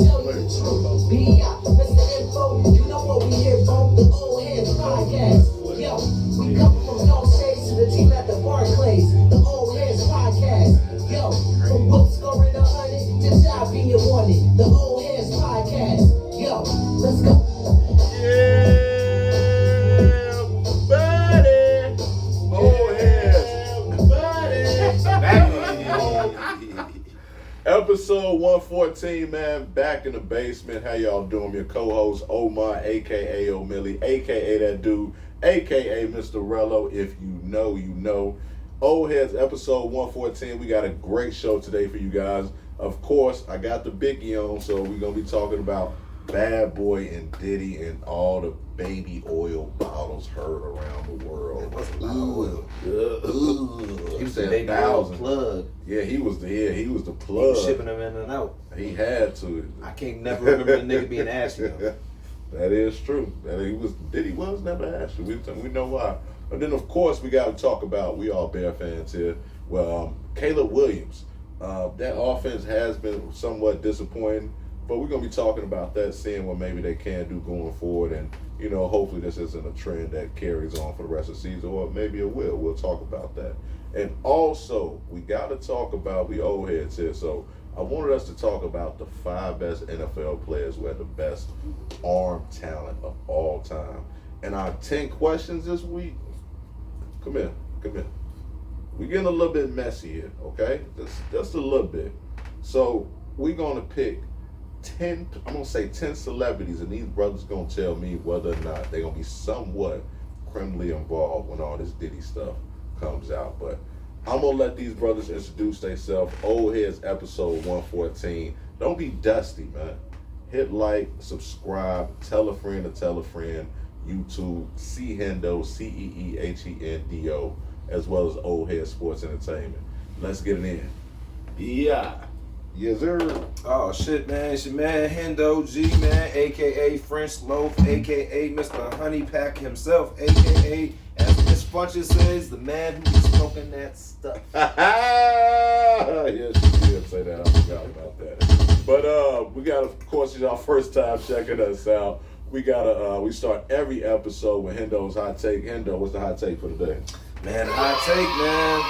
tell you the truth. B.I. Mr. Info, you know what we here for? The Old Heads Podcast. Yo, we come from North Shades to the team at the Barclays. The Old Heads Podcast. Yo, from Book scoring 100 to job being wanted. The Old Heads Podcast. Yo, let's go. Yeah, buddy. Old Heads, buddy. Episode 114, man. Back in the basement. How y'all doing? Your co-host Omar, aka O'Milly, aka that dude, aka Mr. Rello. If you know, you know. Old Heads, episode 114. We got a great show today for you guys. Of course, I got the Biggie on, so we're gonna be talking about Bad Boy and Diddy and all the baby oil bottles heard around the world. It was a lot of oil. He was the baby oil plug. Yeah, he was the plug. He was shipping them in and out. He had to. I can't never remember the nigga being ashy though. That is true. Diddy was never ashy. We know why. But then of course we got to talk about, we all Bear fans here. Well, Caleb Williams. That offense has been somewhat disappointing. But we're going to be talking about that, seeing what maybe they can do going forward. And, you know, hopefully this isn't a trend that carries on for the rest of the season, or maybe it will. We'll talk about that. And also, we got to talk about, we old heads here, so I wanted us to talk about the 5 best NFL players who had the best arm talent of all time. And our 10 questions this week, come here. We're getting a little bit messy here, okay? Just a little bit. So we're going to pick 10 celebrities, and these brothers gonna tell me whether or not they're gonna be somewhat criminally involved when all this Diddy stuff comes out. But I'm gonna let these brothers introduce themselves. Old Heads episode 114. Don't be dusty, man. Hit like, subscribe, tell a friend to tell a friend. YouTube, Chendo, Ceehendo, as well as Old Head Sports Entertainment. Let's get it in. Yeah. Yes, sir. Oh shit, man! It's your man Hendo G, man, aka French Loaf, aka Mr. Honey Pack himself, aka, as Miss Funches says, the man who is smoking that stuff. Yes, you did say that. I forgot about that. But we got, of course, it's our first time checking us out. We we start every episode with Hendo's hot take. Hendo, what's the hot take for today? Man, hot take, man.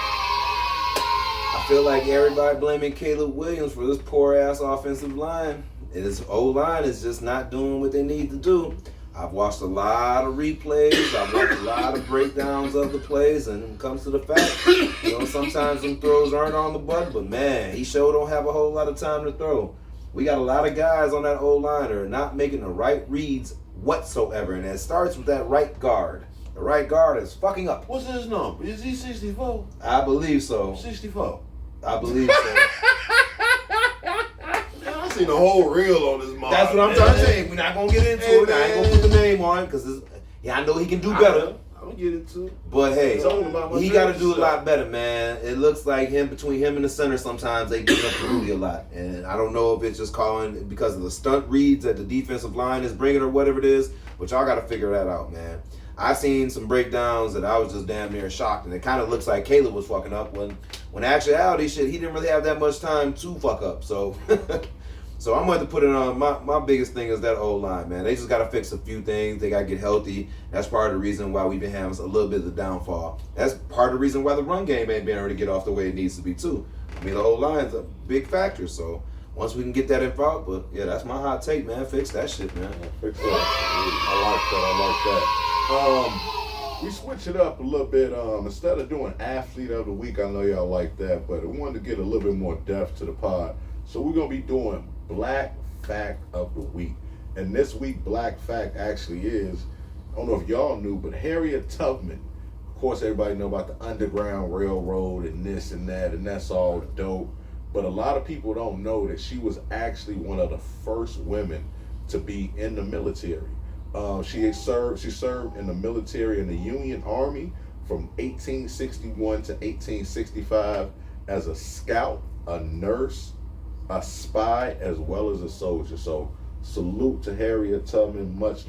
I feel like everybody blaming Caleb Williams for this poor ass offensive line. His O-line is just not doing what they need to do. I've watched a lot of replays. I've watched a lot of breakdowns of the plays, and it comes to the fact, you know, sometimes them throws aren't on the button, but man, he sure don't have a whole lot of time to throw. We got a lot of guys on that O-line that are not making the right reads whatsoever, and it starts with that right guard. The right guard is fucking up. What's his number? Is he 64? I believe so. 64. I believe so. Man, I seen the whole reel on this mom. That's what I'm trying to say. We're not going to get into it. I ain't going to put the name on it because I know he can do better. I don't get into it. But hey, he got to do a lot better, man. It looks like between him and the center, sometimes they give up to Rudy a lot. And I don't know if it's just because of the stunt reads that the defensive line is bringing or whatever it is, but y'all got to figure that out, man. I seen some breakdowns that I was just damn near shocked, and it kind of looks like Caleb was fucking up when actuality, shit, he didn't really have that much time to fuck up. So, so I'm going to put it on. My biggest thing is that O-line, man. They just got to fix a few things. They got to get healthy. That's part of the reason why we've been having a little bit of the downfall. That's part of the reason why the run game ain't been able to get off the way it needs to be too. I mean, the O-line's a big factor. So once we can get that in front, but yeah, that's my hot take, man. Fix that shit, man. Fix that. I like that. We switch it up a little bit. Instead of doing athlete of the week, I know y'all like that, but I wanted to get a little bit more depth to the pod. So we're gonna be doing Black Fact of the Week. And this week, Black Fact actually is, I don't know if y'all knew, but Harriet Tubman. Of course, everybody know about the Underground Railroad and this and that, and that's all dope. But a lot of people don't know that she was actually one of the first women to be in the military. She served in the military in the Union Army from 1861 to 1865 as a scout, a nurse, a spy, as well as a soldier. So salute to Harriet Tubman. Much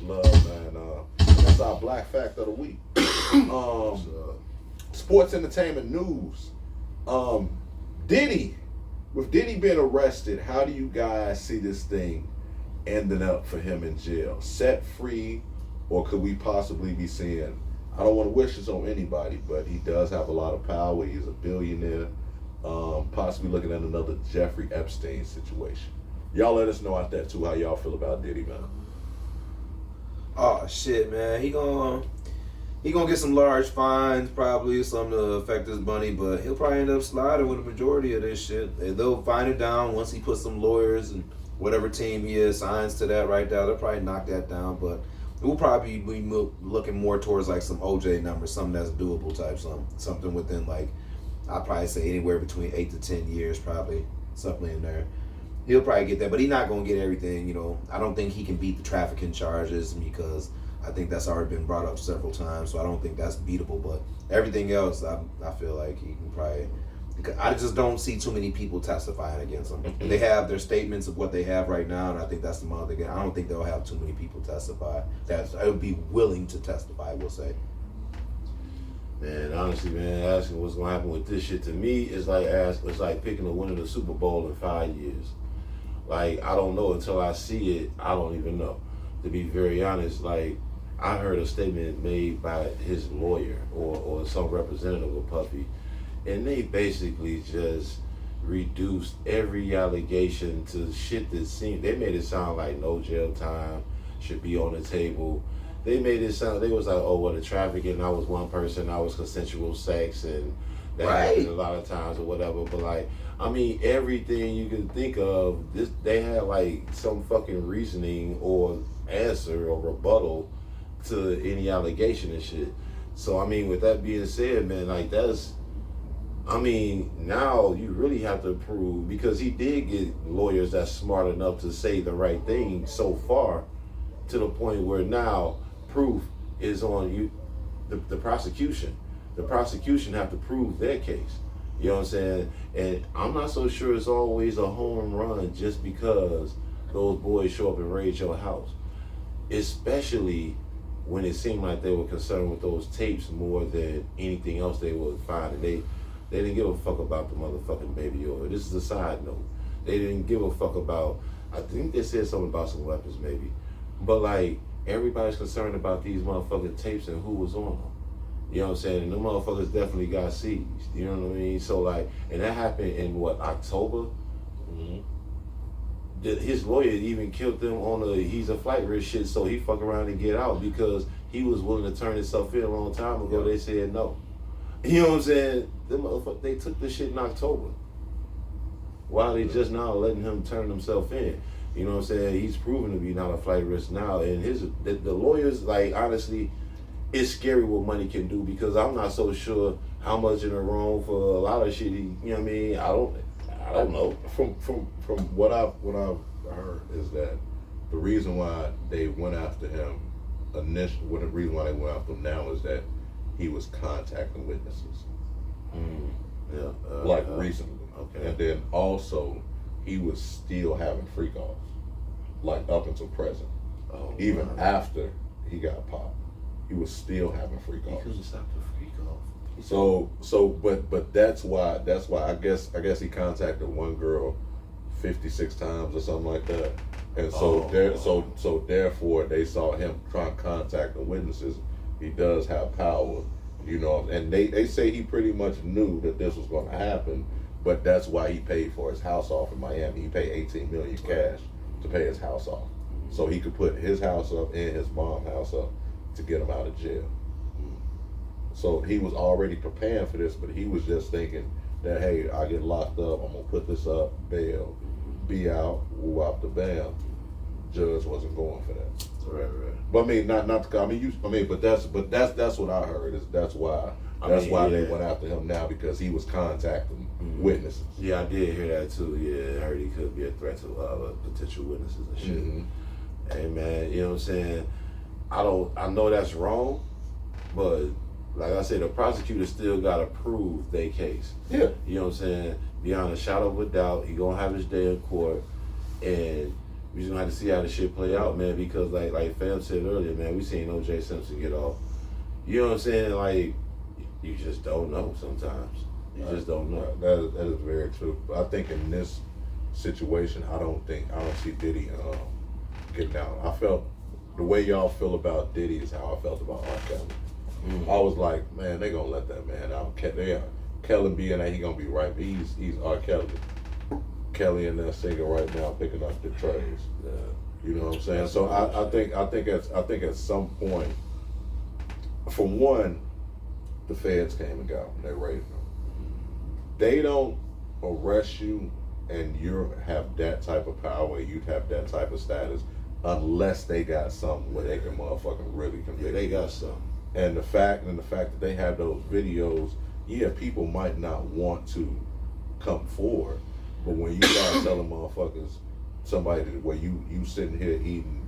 love, man. That's our Black Fact of the Week. Sports entertainment news. Diddy with Diddy being arrested, how do you guys see this thing ending up for him in jail? Set free, or could we possibly be seeing, I don't want to wish this on anybody, but he does have a lot of power. He's a billionaire. Possibly looking at another Jeffrey Epstein situation. Y'all let us know out there too how y'all feel about Diddy, man. Oh shit, man. He gonna get some large fines, probably something to affect his money, but he'll probably end up sliding with a majority of this shit. And they'll find it down once he puts some lawyers and whatever team he assigns to that right there. They'll probably knock that down, but we'll probably be looking more towards like some OJ numbers, something that's doable type, something within like, I'd probably say anywhere between 8 to 10 years, probably something in there. He'll probably get that, but he's not gonna get everything. You know, I don't think he can beat the trafficking charges because I think that's already been brought up several times. So I don't think that's beatable. But everything else, I feel like he can probably. Because I just don't see too many people testifying against him. They have their statements of what they have right now, and I think that's the amount they get. I don't think they'll have too many people testify that I would be willing to testify. We'll say. Man, honestly, man, asking what's gonna happen with this shit to me is like picking a winner of the Super Bowl in 5 years. Like, I don't know until I see it. I don't even know. To be very honest, like, I heard a statement made by his lawyer or some representative of Puffy, and they basically just reduced every allegation to shit that seemed. They made it sound like no jail time should be on the table. They made it sound. They was like, oh, well, the trafficking, I was one person, I was consensual sex, and that happened a lot of times or whatever. But like, I mean, everything you can think of, this they had like some fucking reasoning or answer or rebuttal to any allegation and shit. So I mean, with that being said, man, like that's, I mean, now you really have to prove, because he did get lawyers that's smart enough to say the right thing so far, to the point where now proof is on you, the prosecution. The prosecution have to prove their case. You know what I'm saying? And I'm not so sure it's always a home run just because those boys show up and raid your house. Especially when it seemed like they were concerned with those tapes more than anything else they would find. And they didn't give a fuck about the motherfucking baby oil. This is a side note. They didn't give a fuck about, I think they said something about some weapons maybe. But like, everybody's concerned about these motherfucking tapes and who was on them. You know what I'm saying? And the motherfuckers definitely got seized. You know what I mean? So like, and that happened in what, October? Mm-hmm. His lawyer even killed them on he's a flight risk shit, so he fuck around and get out because he was willing to turn himself in a long time ago. They said no. You know what I'm saying? Them motherfuckers, they took the shit in October. Why are they just now letting him turn himself in? You know what I'm saying? He's proven to be not a flight risk now. And the lawyers, like, honestly, it's scary what money can do, because I'm not so sure how much in the wrong for a lot of shit. You know what I mean? I don't know. From what I've heard is that the reason why they went after him the reason why they went after him now is that he was contacting witnesses. Recently. Okay. And then also he was still having freak offs, like up until present. Even after he got popped, he was still having freak offs. He couldn't stop the freak off. But that's why I guess he contacted one girl 56 times or something like that. And so therefore they saw him trying to contact the witnesses. He does have power, you know, and they say he pretty much knew that this was going to happen, but that's why he paid for his house off in Miami. He paid $18 million cash to pay his house off, so he could put his house up and his mom's house up to get him out of jail. So he was already preparing for this, but he was just thinking that, hey, I get locked up, I'm gonna put this up, bail, be out, woo out the bam. Judge wasn't going for that. Right. But I mean, but that's what I heard. Is that's why they went after him now, because he was contacting witnesses. Yeah, I did hear that too. Yeah, I heard he could be a threat to potential witnesses and shit. Mm-hmm. Hey man, you know what I'm saying? I know that's wrong, but like I said, the prosecutor still gotta prove their case. Yeah. You know what I'm saying? Beyond a shadow of a doubt, he gonna have his day in court, and we just gonna have to see how the shit play out, man, because like Fam said earlier, man, we seen O.J. Simpson get off. You know what I'm saying? Like, you just don't know sometimes. You just don't know. That is very true. I think in this situation, I don't see Diddy getting down. I felt the way y'all feel about Diddy is how I felt about R. Kelly. I was like, man, they gonna let that man out. Kelly being that he gonna be right. He's R. Kelly. Kelly in there singing right now, picking up the trays. Yeah. You know what I'm saying? So I think at some point, for one, the feds came and got him. They raided him. They don't arrest you and you have that type of power, you have that type of status, unless they got something where they can motherfucking really convict. Yeah, they got something. And the fact that they have those videos, yeah, people might not want to come forward, but when you start telling motherfuckers, somebody where you sitting here eating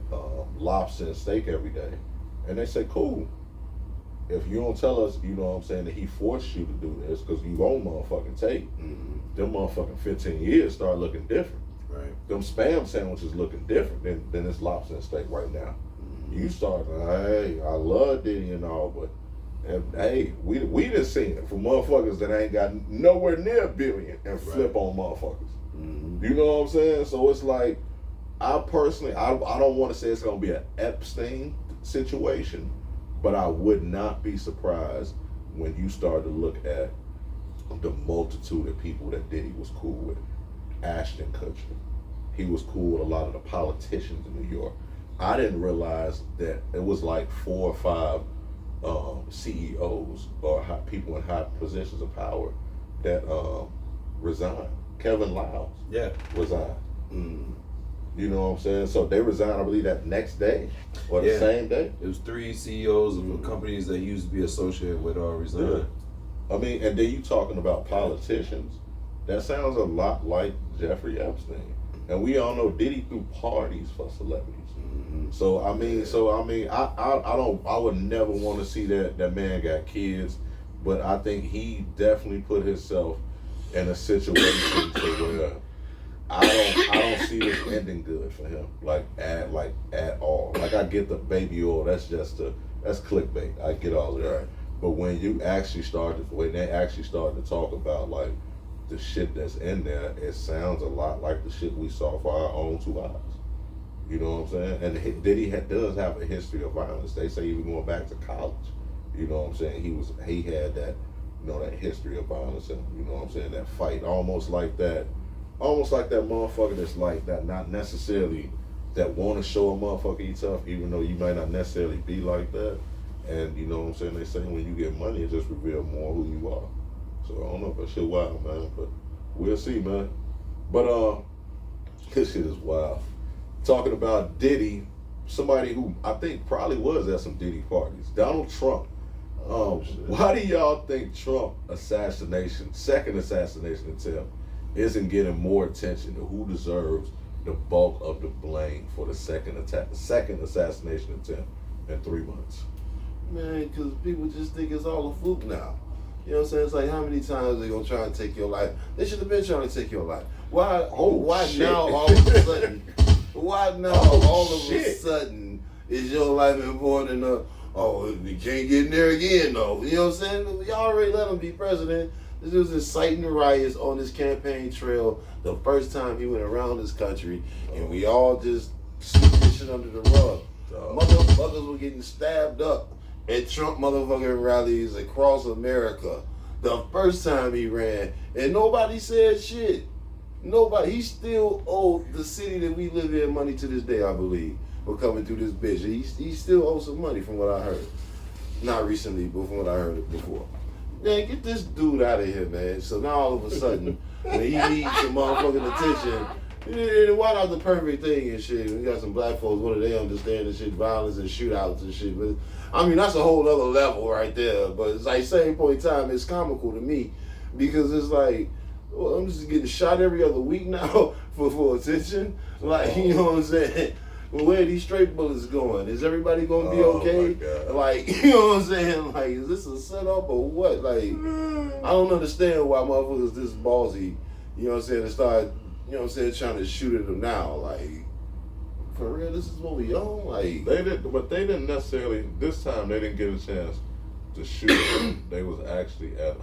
lobster and steak every day, and they say, cool, if you don't tell us, you know what I'm saying, that he forced you to do this because you own motherfucking tape, them motherfucking 15 years start looking different. Right. Them Spam sandwiches looking different than this lobster and steak right now. You start, hey, I love Diddy and all, but hey, we done seen it from motherfuckers that ain't got nowhere near a billion and flip on motherfuckers. You know what I'm saying? So it's like, I personally, I don't want to say it's gonna be an Epstein situation, but I would not be surprised when you start to look at the multitude of people that Diddy was cool with. Ashton Kutcher, he was cool with a lot of the politicians in New York. I didn't realize that it was like 4 or 5 CEOs or people in high positions of power that resigned. Kevin Liles resigned. You know what I'm saying? So they resigned, I believe, that next day or the same day. It was 3 CEOs of companies that used to be associated with resigned. I mean, and then you talking about politicians. That sounds a lot like Jeffrey Epstein. And we all know Diddy threw parties for celebrities. So I mean, I would never want to see that man got kids, but I think he definitely put himself in a situation to where I don't see this ending good for him, at all. Like, I get the baby oil, that's clickbait. I get all of that. But when they actually start to talk about like the shit that's in there, it sounds a lot like the shit we saw for our own 2 eyes. You know what I'm saying? And Diddy does have a history of violence. They say even going back to college. You know what I'm saying? He had that, that history of violence, and you know what I'm saying, that fight, almost like that motherfucker that's like that, not necessarily that want to show a motherfucker he tough, even though you might not necessarily be like that. And you know what I'm saying? They say when you get money, it just reveals more who you are. So I don't know if that shit wild, man, but we'll see, man. But this shit is wild. Talking about Diddy, somebody who I think probably was at some Diddy parties, Donald Trump. Why do y'all think Trump second assassination attempt isn't getting more attention to who deserves the bulk of the blame for the second assassination attempt in 3 months? Man, because people just think it's all a fluke now. You know what I'm saying? It's like, how many times they gonna try and take your life? They should have been trying to take your life. Why now all of a sudden? Why now all of a sudden is your life important enough? Oh, you can't get in there again, though. You know what I'm saying? Y'all already let him be president. This was inciting the riots on his campaign trail the first time he went around this country, and we all just sweep this shit under the rug. Motherfuckers were getting stabbed up at Trump motherfucking rallies across America the first time he ran, and nobody said shit. Nobody. He still owed the city that we live in money to this day, I believe, for coming through this bitch. He still owes some money from what I heard. Not recently, but from what I heard before. Man, get this dude out of here, man. So now all of a sudden, when he needs some motherfucking attention, why not the perfect thing and shit? We got some black folks, what do they understand and shit, violence and shootouts and shit. But I mean, that's a whole other level right there. But it's like, same point in time, it's comical to me because it's like, well, I'm just getting shot every other week now for attention. Like, you know what I'm saying? Well, where are these straight bullets going? Is everybody going to be okay? Like, you know what I'm saying? Like, is this a setup or what? Like, I don't understand why motherfuckers this ballsy, you know what I'm saying, to start, you know what I'm saying, trying to shoot at them now. Like, for real, this is what we own? Like, they didn't necessarily, this time they didn't get a chance to shoot them. They was actually at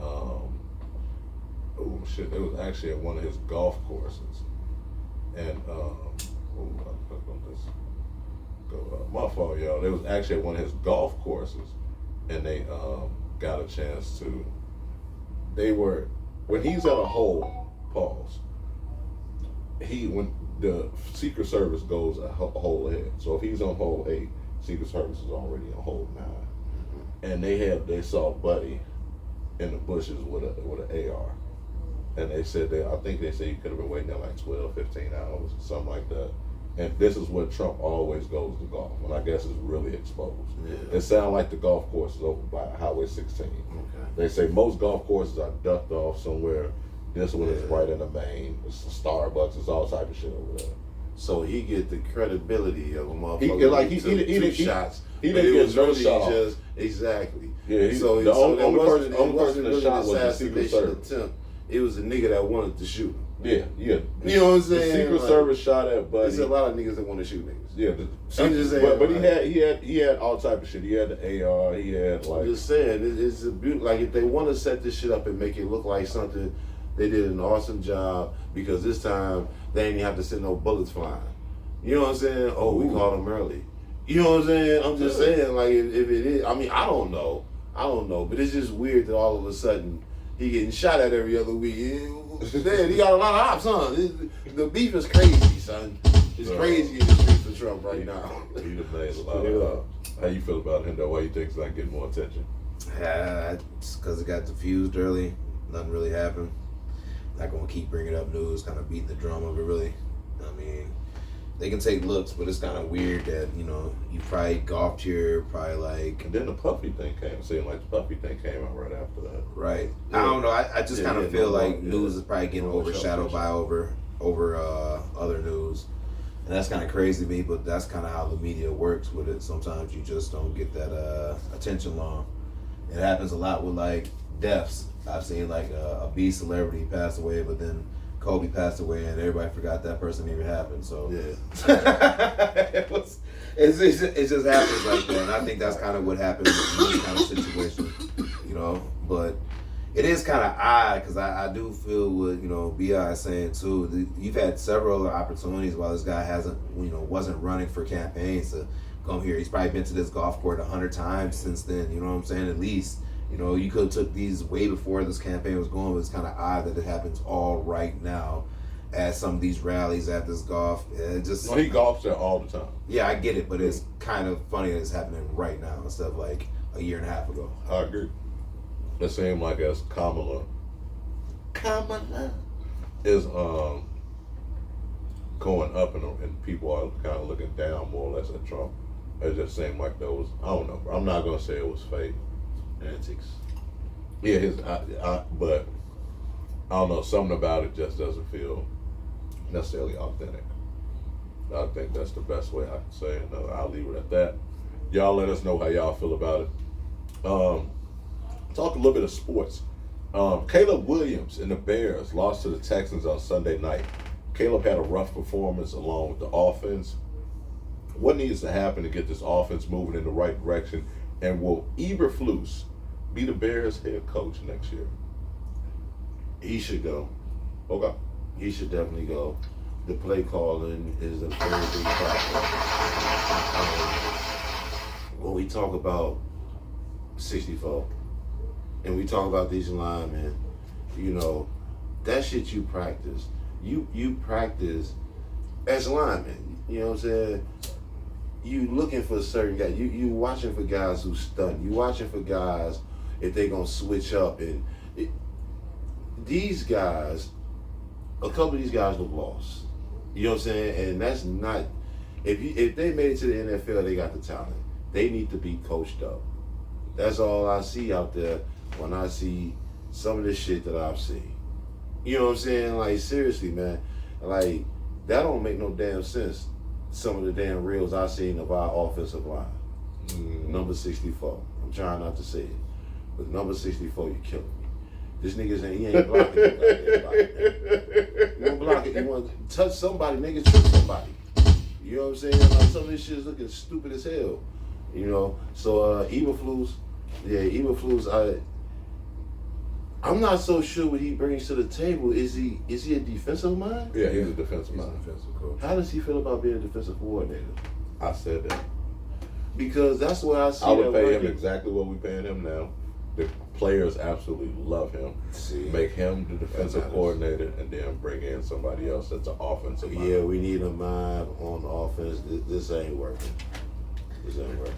Oh shit! It was actually at one of his golf courses, and I clicked on this. My fault, y'all. It was actually at one of his golf courses, and they got a chance to. They were when he's at a hole. Pause. When the Secret Service goes a hole ahead. So if he's on hole 8, Secret Service is already on hole 9, and they saw Buddy in the bushes with an AR. And they said I think they said he could have been waiting there like 12, 15 hours, something like that. And this is what Trump always goes to golf, and I guess it's really exposed. Yeah. It sounds like the golf course is over by Highway 16. Okay. They say most golf courses are ducked off somewhere. This one is right in the main. It's a Starbucks. It's all type of shit over there. So he get the credibility of a motherfucker. He He took two shots. He but didn't it get was no really shot. just exactly. Yeah. So The only it person wasn't that really shot an was the Secret assassination Service. attempt. It was a nigga that wanted to shoot him. Yeah. You know what I'm saying? The Secret Like, Service shot at Buddy. There's a lot of niggas that want to shoot niggas. Yeah, I'm just saying, but like, he had all type of shit. He had the AR. He had I'm like just saying, it's a beauty. Like if they want to set this shit up and make it look like something, they did an awesome job because this time they ain't even have to send no bullets flying. You know what I'm saying? Oh, we caught him early. You know what I'm saying? I'm just saying, like if it is, I mean, I don't know, but it's just weird that all of a sudden he getting shot at every other week. Man, he got a lot of ops, huh? The beef is crazy, son. It's crazy in the streets for Trump right now. he done made a lot of. How you feel about him though? Why you think he's not getting more attention? Just because it got diffused early. Nothing really happened. Not gonna keep bringing up news, kind of beating the drum of it. Really, I mean, they can take looks, but it's kind of weird that you probably golfed here, probably like. And then the Puffy thing came. Seemed like the Puffy thing came out right after that. Right. Yeah. I don't know. I just kind of feel like yeah. news is probably getting overshadowed by over other news. And that's kind of crazy to me, but that's kind of how the media works with it. Sometimes you just don't get that attention long. It happens a lot with like deaths. I've seen like a B celebrity pass away, but then Kobe passed away, and everybody forgot that person even happened. So Yeah. it just happens like that. And I think that's kind of what happens in this kind of situation, But it is kind of odd because I do feel what B.I. is saying too. You've had several other opportunities while this guy wasn't running for campaigns to come here. He's probably been to this golf court 100 times since then. You know what I'm saying? At least. You could have took these way before this campaign was going, but it's kind of odd that it happens all right now at some of these rallies at this golf. No, he golfs there all the time. Yeah, I get it, but it's kind of funny that it's happening right now instead of like a year and a half ago. I agree. It seemed like as Kamala is going up and people are kind of looking down more or less at Trump. It just seemed like there was, I don't know, I'm not gonna say it was fake. Antics. Yeah, but I don't know, something about it just doesn't feel necessarily authentic. I think that's the best way I can say it. No, I'll leave it at that. Y'all let us know how y'all feel about it. Talk a little bit of sports. Caleb Williams and the Bears lost to the Texans on Sunday night. Caleb had a rough performance along with the offense. What needs to happen to get this offense moving in the right direction? And will Eberflus be the Bears head coach next year? He should go. Okay. He should definitely go. The play calling is a very big factor. When we talk about 64, and we talk about these linemen, that shit you practice. You practice as linemen. You know what I'm saying? You looking for certain guys. You watching for guys who stun. You watching for guys if they gonna switch up. And these guys, a couple of these guys look lost. You know what I'm saying? And that's not. If they made it to the NFL, they got the talent. They need to be coached up. That's all I see out there when I see some of the shit that I've seen. You know what I'm saying? Like seriously, man. Like that don't make no damn sense. Some of the damn reels I've seen of our offensive line. Number 64. I'm trying not to say it. But number 64, you're killing me. This nigga's he ain't blocking you like that. You won't block it. You want to touch somebody, nigga, trick somebody. You know what I'm saying? Like some of this shit is looking stupid as hell. So Eberflus, I I'm not so sure what he brings to the table. Is he a defensive mind? Yeah, he's a defensive He's a mind. defensive coach. How does he feel about being a defensive coordinator? I said that. Because that's what I see. I would that pay him working. exactly what we're paying him now. The players absolutely love him. See, Make him the defensive matters. coordinator and then bring in somebody else that's an offensive mind. Yeah, we need a mind on offense. This ain't working. This ain't working.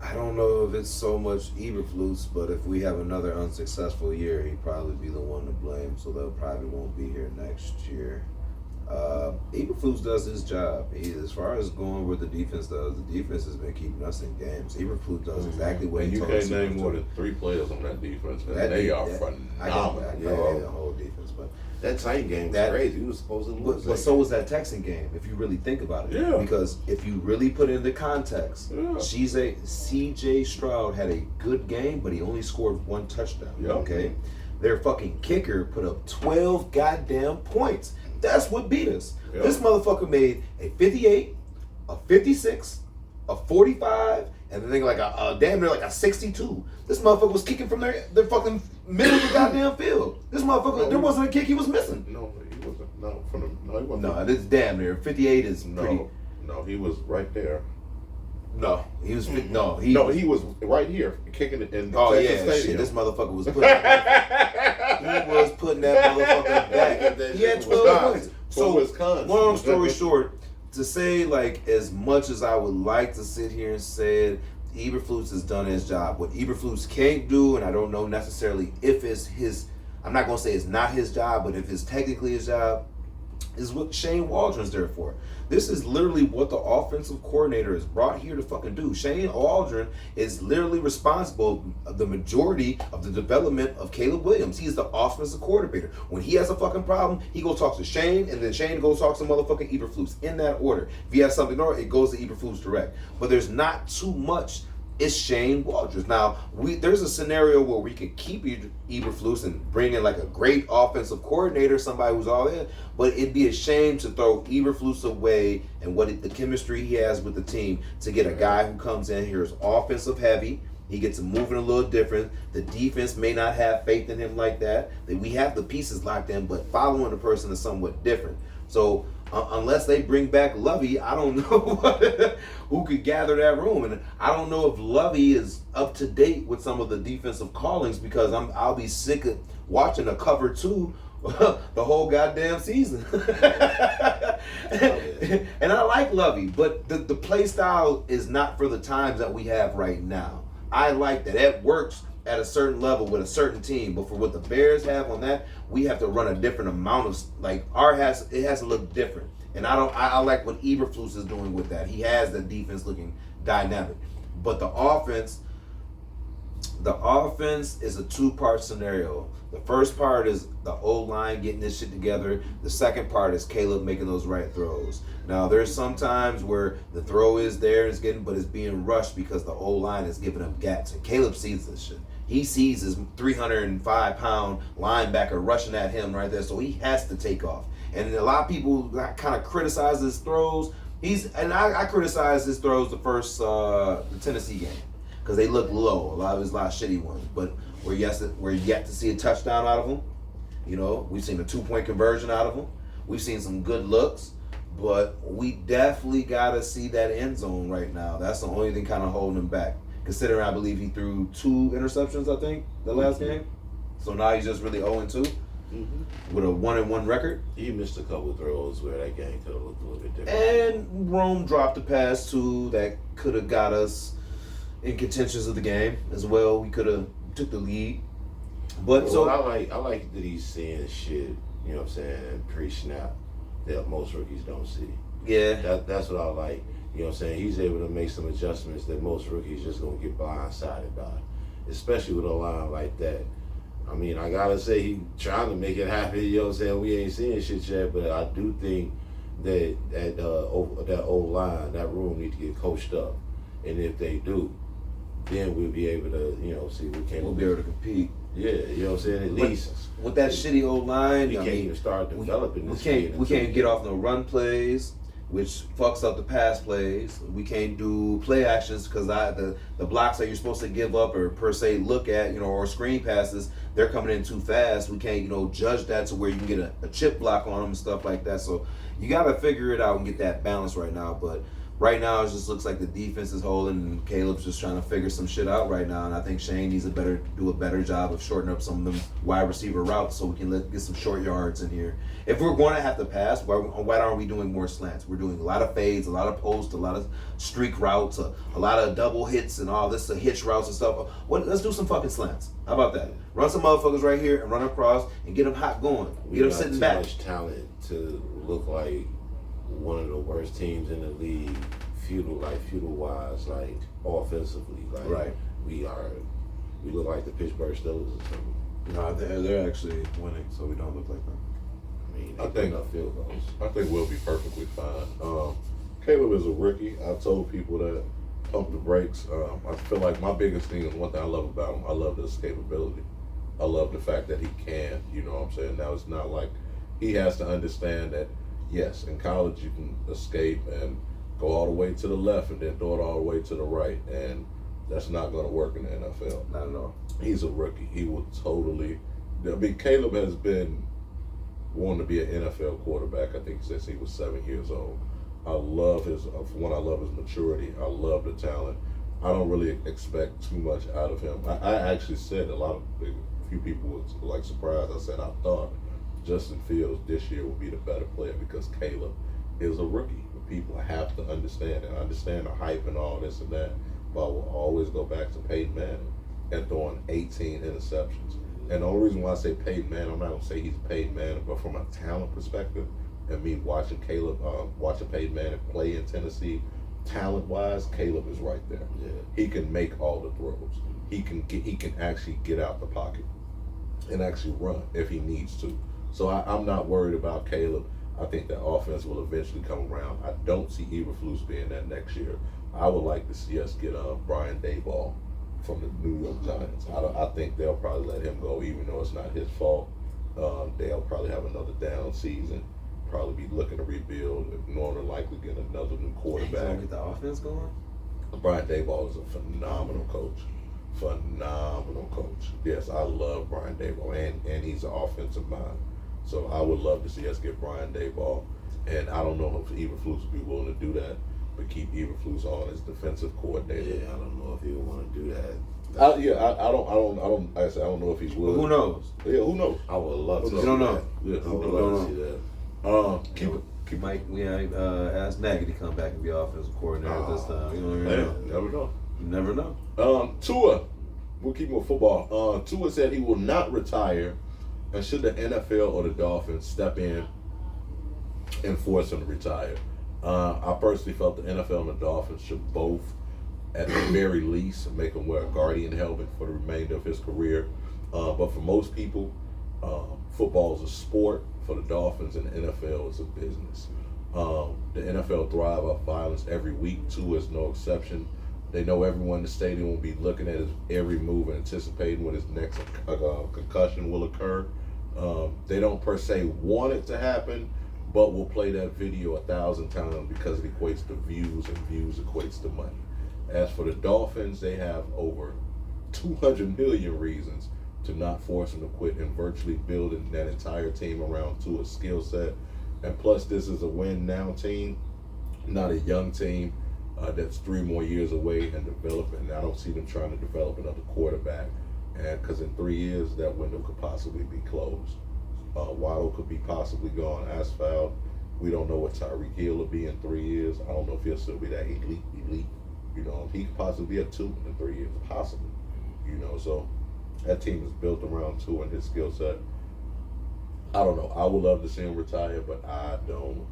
I don't know if it's so much Eberflus, but if we have another unsuccessful year, he'd probably be the one to blame. So they probably won't be here next year. Eberflus does his job. As far as going where the defense does, the defense has been keeping us in games. Eberflus does exactly what And he you told us can't he name was more doing. than 3 players on that defense, and That they de- are that- phenomenal. I know the whole defense, but That tight game was That- crazy. We was supposed to lose. but so was that Texan game, if you really think about it. Yeah. Because if you really put it into context, Yeah. CJ Stroud had a good game, but he only scored 1 touchdown. Yeah. Okay? Their fucking kicker put up 12 goddamn points. That's what beat us. Yeah. This motherfucker made a 58, a 56, a 45, and then like a damn near like a 62. This motherfucker was kicking from their fucking middle of the goddamn field. This motherfucker, there wasn't a kick he was missing. No, he wasn't. No, he wasn't. No, this damn near 58 is pretty. No, he was right there. No, he was. No, No, he was right here kicking it in Oh Texas yeah, Stadium. shit. This motherfucker was putting. He was putting that motherfucker back. He had 12 points. So, Wisconsin. long story short, to say like as much as I would like to sit here and say it, Eberflus has done his job. What Eberflus can't do, and I don't know necessarily if it's his. I'm not gonna say it's not his job, but if it's technically his job, is what Shane Waldron's there for. This is literally what the offensive coordinator is brought here to fucking do. Shane Waldron is literally responsible of the majority of the development of Caleb Williams. He is the offensive coordinator. When he has a fucking problem, he goes talk to Shane, and then Shane goes talk to motherfucking Eberflus in that order. If he has something wrong, it goes to Eberflus direct. But there's not too much. It's Shane Waldron. Now, there's a scenario where we can keep Eberflus and bring in like a great offensive coordinator, somebody who's all in, but it'd be a shame to throw Eberflus away and the chemistry he has with the team to get a guy who comes in here is offensive heavy. He gets him moving a little different. The defense may not have faith in him like that. We have the pieces locked in, but following the person is somewhat different. So unless they bring back Lovey, I don't know who could gather that room. And I don't know if Lovey is up to date with some of the defensive callings because I'll be sick of watching a cover 2 the whole goddamn season. And I like Lovey, but the play style is not for the times that we have right now. I like that. It works at a certain level with a certain team, but for what the Bears have on that, we have to run a different amount of it has to look different. And I like what Eberflus is doing with that. He has the defense looking dynamic. But the offense is a 2-part scenario. The first part is the O-line getting this shit together. The second part is Caleb making those right throws. Now, there's some times where the throw is there, but it's being rushed because the O-line is giving up gaps. And Caleb sees this shit. He sees his 305-pound linebacker rushing at him right there, so he has to take off. And a lot of people kind of criticize his throws. I criticize his throws the Tennessee game because they look low. A lot of shitty ones, but we're yet to see a touchdown out of him. You know, we've seen a 2-point conversion out of him. We've seen some good looks, but we definitely got to see that end zone right now. That's the only thing kind of holding him back. Considering I believe he threw 2 interceptions, I think, the last game. So now he's just really 0-2 with a 1-1 record. He missed a couple of throws where that game could have looked a little bit different. And Rome dropped a pass too that could have got us in contentions of the game as well. We could have took the lead. But Well, so I like that he's seeing shit, you know what I'm saying, pre-snap that most rookies don't see. yeah. That's what I like. You know what I'm saying? He's able to make some adjustments that most rookies just gonna get blindsided by. Especially with a line like that. I mean, I gotta say he trying to make it happen, you know what I'm saying? We ain't seeing shit yet, but I do think that old line, that room need to get coached up. And if they do, then we'll be able to, you know, see we can We'll be able to compete. Yeah, you know what I'm saying? At least With that shitty old line, we I can't mean, even start developing we this. can't get off no run plays. which fucks up the pass plays. We can't do play actions because the blocks that you're supposed to give up or per se look at, or screen passes, they're coming in too fast. We can't, judge that to where you can get a chip block on them and stuff like that. So you got to figure it out and get that balance right now. But right now, it just looks like the defense is holding, and Caleb's just trying to figure some shit out right now. And I think Shane needs to do a better job of shortening up some of them wide receiver routes so we can get some short yards in here. If we're going to have to pass, why aren't we doing more slants? We're doing a lot of fades, a lot of posts, a lot of streak routes, a lot of double hits and all this, hitch routes and stuff. Let's do some fucking slants. How about that? Run some motherfuckers right here and run across and get them hot going. Get them sitting back. We got too much talent to look like one of the worst teams in the league, feudal wise, like offensively. Like right. We look like the Pittsburgh Steelers or something. No, they're actually winning, so we don't look like them. I mean, I think enough field goals. I think we'll be perfectly fine. Caleb is a rookie. I told people that pump the brakes. I feel like my biggest thing is one thing I love about him. I love the escapability. I love the fact that he can. You know what I'm saying? Now it's not like he has to understand that. Yes, in college you can escape and go all the way to the left and then throw it all the way to the right, and that's not going to work in the NFL. Not at all. He's a rookie. He will totally. Caleb has been wanting to be an NFL quarterback, I think, since he was 7 years old. I love his maturity. I love the talent. I don't really expect too much out of him. I actually said a few people was like surprised. I said I thought Justin Fields this year will be the better player because Caleb is a rookie. People have to understand and understand the hype and all this and that. But I will always go back to Peyton Manning and throwing 18 interceptions. And the only reason why I say Peyton Manning, I'm not gonna say he's Peyton Manning, but from a talent perspective, and me watching Peyton Manning play in Tennessee, talent-wise, Caleb is right there. Yeah. He can make all the throws. He can actually get out the pocket and actually run if he needs to. So I'm not worried about Caleb. I think that offense will eventually come around. I don't see Eberflus being that next year. I would like to see us get Brian Daboll from the New York Giants. I think they'll probably let him go, even though it's not his fault. They'll probably have another down season, probably be looking to rebuild, more than likely get another new quarterback. Get the offense going? Brian Daboll is a phenomenal coach. Phenomenal coach. Yes, I love Brian Daboll, and he's an offensive mind. So I would love to see us get Brian Daboll, and I don't know if Eberflus would be willing to do that, but keep Eberflus on as defensive coordinator. Yeah, I don't know if he would want to do that. I don't know if he would. Who knows? Yeah, who knows? I would love to. You don't know. Yeah, I would love to see that. We asked Nagy to come back and be offensive coordinator this time. You Never know. You never know. Tua, we'll keep him with football. Tua said he will not retire, and should the NFL or the Dolphins step in and force him to retire. I personally felt the NFL and the Dolphins should both, at the very least, make him wear a Guardian helmet for the remainder of his career. But for most people, football is a sport. For the Dolphins and the NFL, it's a business. The NFL thrive off violence every week. Tua is no exception. They know everyone in the stadium will be looking at his every move and anticipating when his next concussion will occur. They don't per se want it to happen, but will play that video 1,000 times because it equates to views, and views equates to money. As for the Dolphins, they have over 200 million reasons to not force him to quit, and virtually building that entire team around Tua's skill set. And plus, this is a win-now team, not a young team that's 3 more years away and developing. I don't see them trying to develop another quarterback, and because in 3 years, that window could possibly be closed. Waddle could be possibly gone, Asphalt. We don't know what Tyreek Hill will be in 3 years. I don't know if he'll still be that elite. You know, he could possibly be a 2 in 3 years, possibly. You know, so that team is built around Tua and his skill set. I don't know. I would love to see him retire, but I don't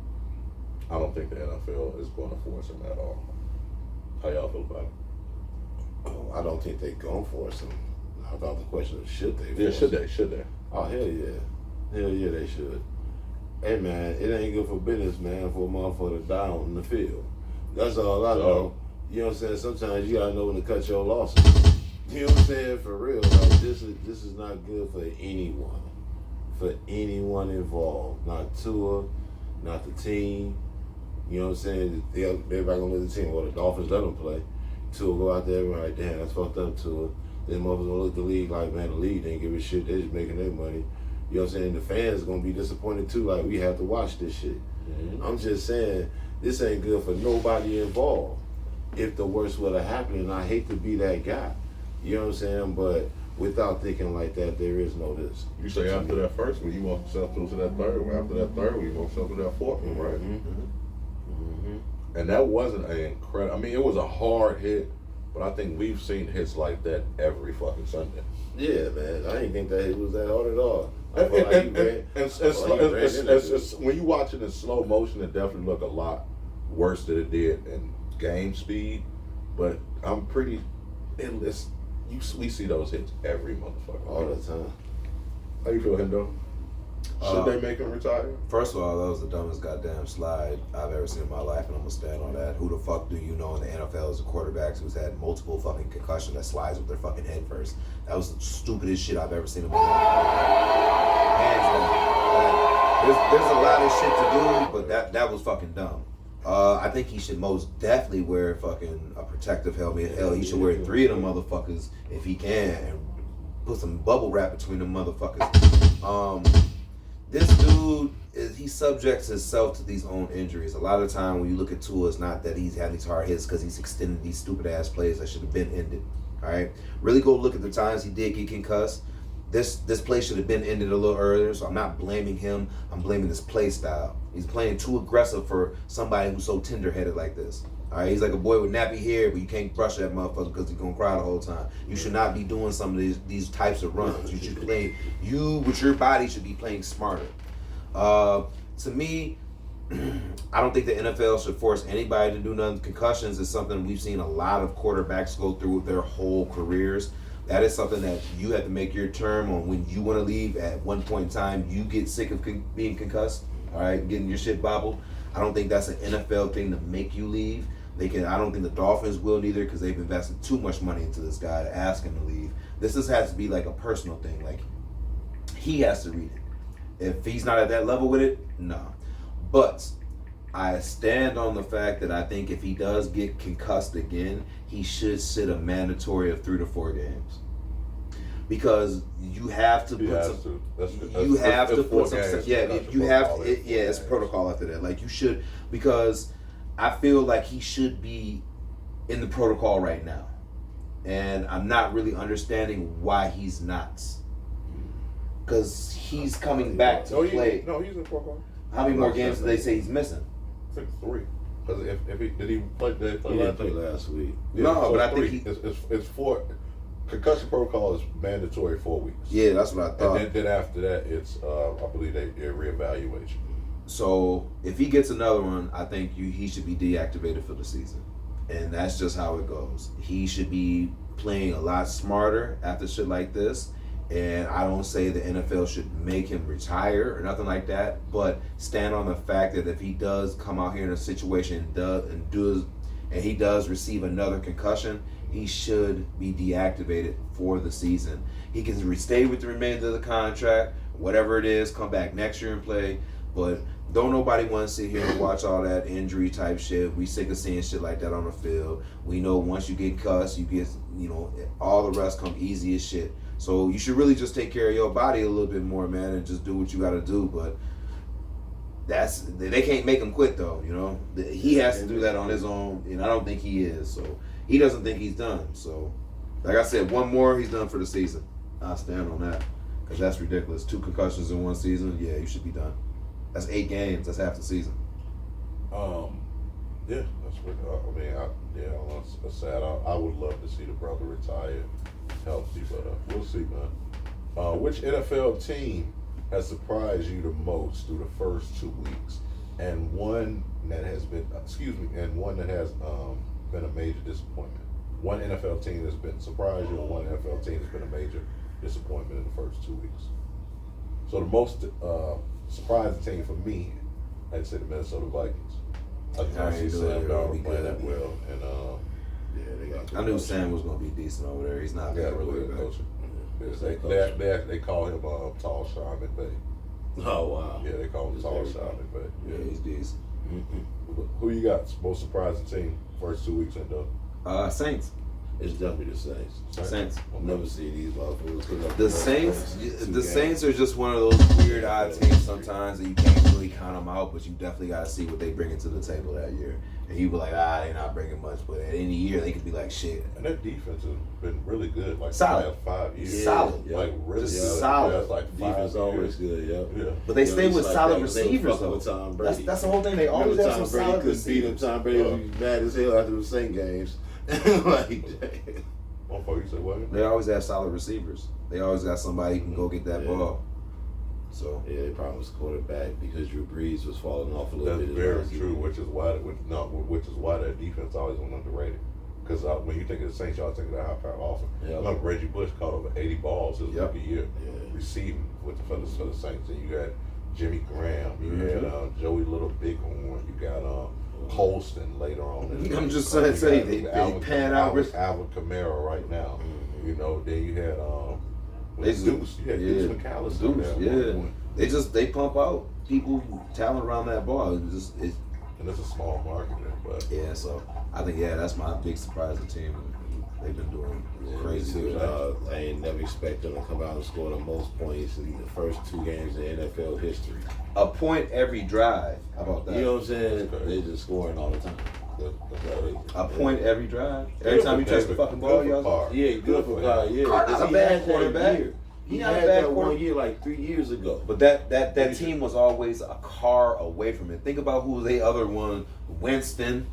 think the NFL is going to force him at all. How y'all feel about it? Oh, I don't think they're going to force him. I thought the question was, should they? Yeah, should they? Oh, hell yeah. Hell yeah, they should. Hey, man, it ain't good for business, man, for a motherfucker to die on the field. That's all I know. You know what I'm saying? Sometimes you got to know when to cut your losses. You know what I'm saying? For real, like, this is not good for anyone. For anyone involved. Not Tua, not the team, You know what I'm saying? Everybody gonna let the team. Well, the Dolphins let them play. Tua will go out there and be like, damn, that's fucked up, Tua. Then motherfuckers gonna look at the league like, man, the league didn't give a shit. They just making their money. You know what I'm saying? The fans gonna be disappointed too. Like, we have to watch this shit. Mm-hmm. I'm just saying, this ain't good for nobody involved. If the worst would have happened, and I hate to be that guy. You know what I'm saying? But without thinking like that, there is no this. You say after that first one, you want yourself to that third one. After that third one, you want yourself to that fourth one, right? Mm-hmm. And that wasn't an incredible. I mean, it was a hard hit, but I think we've seen hits like that every fucking Sunday. Yeah, man. I didn't think that it was that hard at all. When you watch it in slow motion, it definitely look a lot worse than it did in game speed. But I'm pretty. We see those hits every motherfucker all the time. How you feel, Hendo? Should they make him retire? First of all, that was the dumbest goddamn slide I've ever seen in my life, and I'm gonna stand on that. Who the fuck do you know in the NFL as a quarterback who's had multiple fucking concussion that slides with their fucking head first? That was the stupidest shit I've ever seen in my life. Hands down. There's a lot of shit to do, but that was fucking dumb. I think he should most definitely wear fucking a protective helmet. Hell, he should wear 3 of them motherfuckers if he can, and put some bubble wrap between them motherfuckers. This dude, he subjects himself to these own injuries. A lot of the time when you look at Tua, it's not that he's had these hard hits because he's extended these stupid ass plays that should have been ended. All right, really go look at the times he did get concussed. This play should have been ended a little earlier, so I'm not blaming him. I'm blaming his play style. He's playing too aggressive for somebody who's so tender-headed like this. All right, he's like a boy with nappy hair, but you can't brush that motherfucker because he's gonna cry the whole time. You should not be doing some of these types of runs. You should play. You with your body should be playing smarter. To me, I don't think the NFL should force anybody to do nothing. Concussions is something we've seen a lot of quarterbacks go through with their whole careers. That is something that you have to make your term on when you want to leave. At one point in time, you get sick of being concussed, all right, getting your shit bobbled. I don't think that's an NFL thing to make you leave. I don't think the Dolphins will neither because they've invested too much money into this guy to ask him to leave. This just has to be like a personal thing. Like, he has to read it. If he's not at that level with it, no. But I stand on the fact that I think if he does get concussed again, he should sit a mandatory of 3 to 4 games. Because you have to put some. You have to put some. Yeah, you have. Yeah, it's protocol after that. Like, you should, because I feel like he should be in the protocol right now, and I'm not really understanding why he's not. Because he's coming back to play. No, he's in protocol. How many more games do they say he's missing? I think 3. Because if he did he play? He didn't play last week. Yeah, no, so but I think it's 4. Concussion protocol is mandatory 4 weeks. Yeah, that's what I thought. And then after that, it's I believe they reevaluate you. So if he gets another one, I think he should be deactivated for the season, and that's just how it goes. He should be playing a lot smarter after shit like this. And I don't say the NFL should make him retire or nothing like that, but stand on the fact that if he does come out here in a situation and he does receive another concussion, he should be deactivated for the season. He can stay with the remainder of the contract, whatever it is, come back next year and play. But don't nobody want to sit here and watch all that injury type shit. We sick of seeing shit like that on the field. We know once you get cussed, you get, all the rest come easy as shit. So you should really just take care of your body a little bit more, man, and just do what you got to do. But they can't make him quit, though. He has to do that on his own, and I don't think he is. So he doesn't think he's done. So, like I said, one more, he's done for the season. I'll stand on that because that's ridiculous. 2 concussions in one season, yeah, you should be done. That's 8 games. That's half the season. Yeah, that's what it's sad. I would love to see the brother retire healthy, but we'll see, man. Which NFL team has surprised you the most through the first 2 weeks, and one that has been been a major disappointment? One NFL team that's been surprised you, and one NFL team that's been a major disappointment in the first 2 weeks. So the most surprising team for me, I'd say the Minnesota Vikings. I see Sam Darnold playing that well, and I knew Sam was going to be decent over there. He's not that really good coaching. They call him Tall Sean McVay. Oh wow! Yeah, they call him Tall Sean McVay. Yeah, he's decent. Who you got? Most surprising team first 2 weeks in though. Saints. It's definitely the Saints. Saints. I'll never see these motherfuckers put up The Saints, the Saints are just one of those weird odd teams sometimes that you can't really count them out, but you definitely got to see what they bring into the table that year. And you be like, they're not bringing much, but at any year they could be like shit. And their defense has been really good, like Solid. the past 5 years. Solid. Like really Just solid. Yeah, it's like defense 5 always years. good, Yeah. But they stay it's with like solid that when they receivers fucking though. with Tom Brady. That's the whole thing. They always have some Tom Brady solid couldn't beat him. receivers. Tom Brady was mad as hell after the Saint games. Like, Motherfucker, you said what? They always have solid receivers. They always got somebody who can go get that ball. So yeah, they probably was quarterback because Drew Brees was falling off a little That's bit. very true, which is why their defense always went underrated. Because when you think of the Saints, y'all think of that high-powered offense. Yeah. Remember Reggie Bush caught over 80 balls his rookie year receiving for the Saints. And you got Jimmy Graham, you had Joey Little Bighorn, you got Colston later on. I'm just trying to say they pan out. Alvin Kamara right now. You know, then you had Deuce. You had Deuce McAllister. They pump out people talent around that ball. And it's a small market there, but so I think that's my big surprise of the team. They've been doing crazy. Too. I ain't never expect them to come out and score the most points in the first 2 games in NFL history. A point every drive. How about that? You know what I'm saying? They just scoring all the time. A point every drive. Every time you touch the fucking ball, y'all. Yeah, good for God. Yeah, Carter's a bad quarterback. He had that 1 year like 3 years ago. But that team was always a car away from it. Think about who the other one, Winston.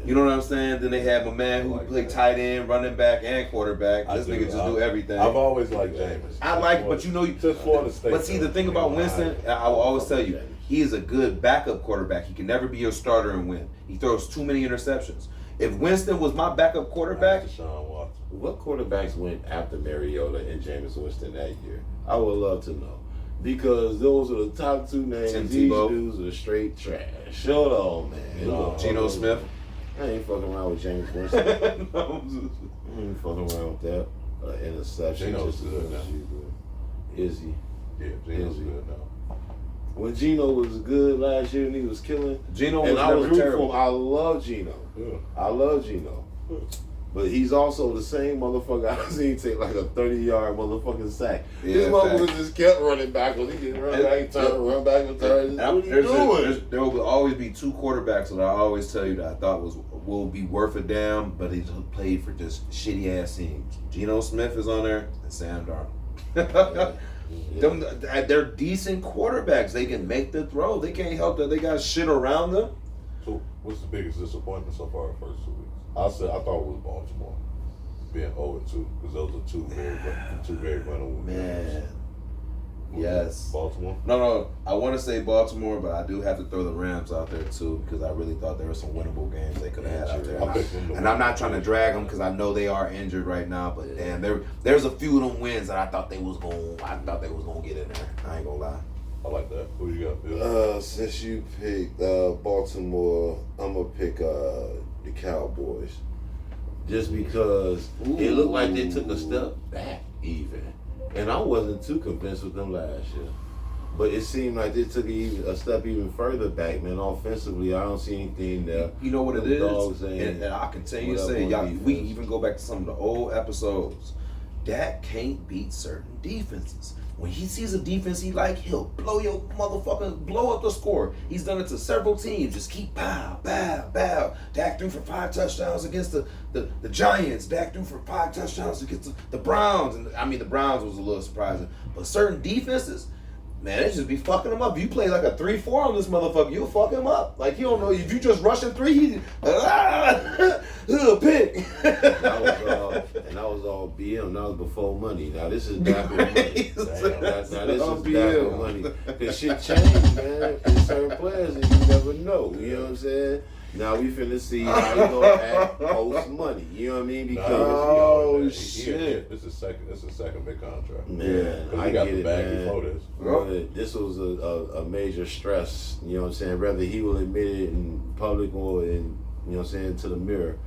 You know what I'm saying? Then they have a man who played tight end, running back, and quarterback. This nigga just do everything. I've always liked Jameis. I like it, but you know, just Florida State. But see, the thing about Winston, I will always tell you, he is a good backup quarterback. He can never be your starter and win. He throws too many interceptions. If Winston was my backup quarterback, Deshaun Watson. What quarterbacks went after Mariota and Jameis Winston that year? I would love to know. Because those are the top 2 names. Tim These Tebow. dudes are straight trash. Shut up, man. Geno Smith. I ain't fucking around with James Winston. I ain't fucking around with that. Interception. Geno's good now. Is he? Yeah, Geno's good now. When Geno was good last year and he was killing, Geno was and I was never rooting terrible. for him. I love Geno. Yeah. I love Geno. But he's also the same motherfucker I seen take like a 30-yard motherfucking sack. This motherfucker just kept running backwards. He just run back, run back and turn. What are you doing? There will always be 2 quarterbacks that I always tell you that I thought will be worth a damn, but he's played for just shitty ass teams. Geno Smith is on there and Sam Darnold. They're decent quarterbacks. They can make the throw. They can't help that they got shit around them. So, what's the biggest disappointment so far in the first 2 weeks? I thought it was Baltimore being 0-2 because those are two very winnable games. Man. Yes. Baltimore? No. I want to say Baltimore, but I do have to throw the Rams out there too because I really thought there were some winnable games they could have had out there. And I'm not trying to drag them because I know they are injured right now. But damn, there's a few of them wins that I thought they was gonna get in there. I ain't gonna lie. I like that. Who you got, Bill? Since you picked Baltimore, I'm gonna pick the Cowboys. Just because it looked like they took a step back even. And I wasn't too convinced with them last year. But it seemed like they took a step even further back, man. Offensively, I don't see anything there. You know what it is? And I continue to say, y'all, we even go back to some of the old episodes. Dak can't beat certain defenses. When he sees a defense he like, he'll blow up the score. He's done it to several teams. Just keep bow. Dak threw for 5 touchdowns against the Giants. Dak threw for 5 touchdowns against the Browns. And I mean, the Browns was a little surprising. But certain defenses, man, they just be fucking him up. You play like a 3-4 on this motherfucker, you'll fuck him up. Like, you don't know, if you just rushing 3, pick. And that was all BM. That was before money. Now this is dapper money. Now this is dapper money. Cause shit changed, man. In certain players, and you never know. You know what I'm saying? Now we finna see how he gonna act post money. You know what I mean? Because shit, this is second big contract. Man, I got get the it, bag man. before this. Well, this was a major stress. You know what I'm saying? Whether he will admit it in public or in, you know what I'm saying, to the mirror.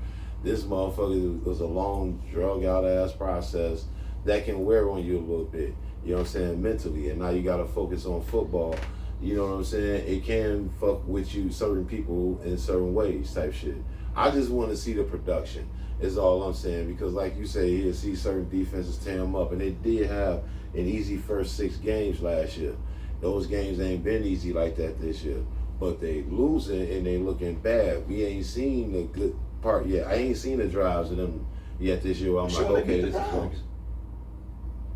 This motherfucker was a long, drug out ass process that can wear on you a little bit. You know what I'm saying? Mentally, and now you got to focus on football. You know what I'm saying? It can fuck with you, certain people in certain ways, type shit. I just want to see the production. Is all I'm saying, because like you say, he'll see certain defenses tear them up, and they did have an easy first 6 games last year. Those games ain't been easy like that this year, but they losing and they looking bad. We ain't seen the good part yet. I ain't seen the drives of them yet this year. I'm like, okay, this is going.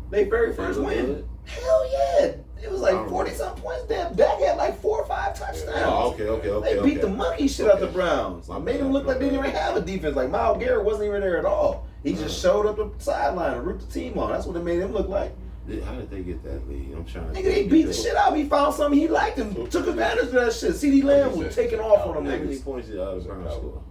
They very first win. Hell yeah. It was like 40-something points. Damn, Dak had like 4 or 5 touchdowns. Oh, okay. They beat the monkey shit out the Browns. I made them look like they didn't even have a defense. Like Myles Garrett wasn't even there at all. He just showed up the sideline and ripped the team on. That's what it made him look like. How did they get that lead? I'm trying to. Nigga, they beat the shit out of him. He found something he liked and took advantage of that shit. CD Lamb was taking off on them How many niggas. points did the Browns score?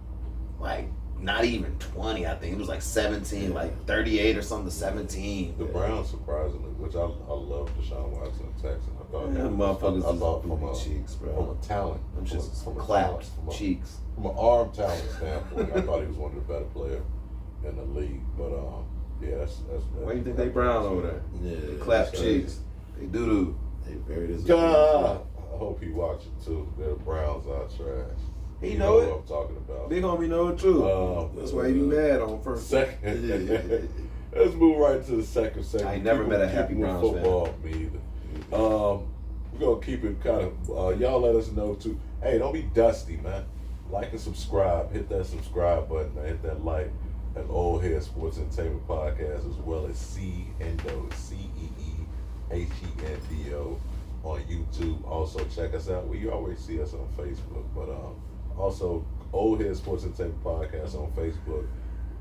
Like, not even 20, I think. It was like 17, like 38 or something to 17. The Browns, surprisingly, which I love Deshaun Watson and Texans. I thought Yeah, motherfuckers I thought from is cheeks, bro. From a talent, Them shits from a claps, talent, cheeks. From an arm talent standpoint, I thought he was one of the better players in the league. But yeah, that's Why do you think they brown over there? Yeah, They clap cheeks. They doo-doo. They very God, I hope he watching too. The Browns are trash. He You know what it. I'm talking about. Big homie know it too. That's why he be mad on first. Second. Let's move right to the second segment. I ain't never met a happy Keep it Browns fan. football, me either. We're gonna keep it kind of. Y'all let us know too. Hey, don't be dusty, man. Like and subscribe. Hit that subscribe button. Hit that like. At Old Head Sports Entertainment Podcast, as well as Ceendo, CEEHENDO on YouTube. Also check us out. Well, you always see us on Facebook, but also Old Head Sports Entertainment Podcast on Facebook.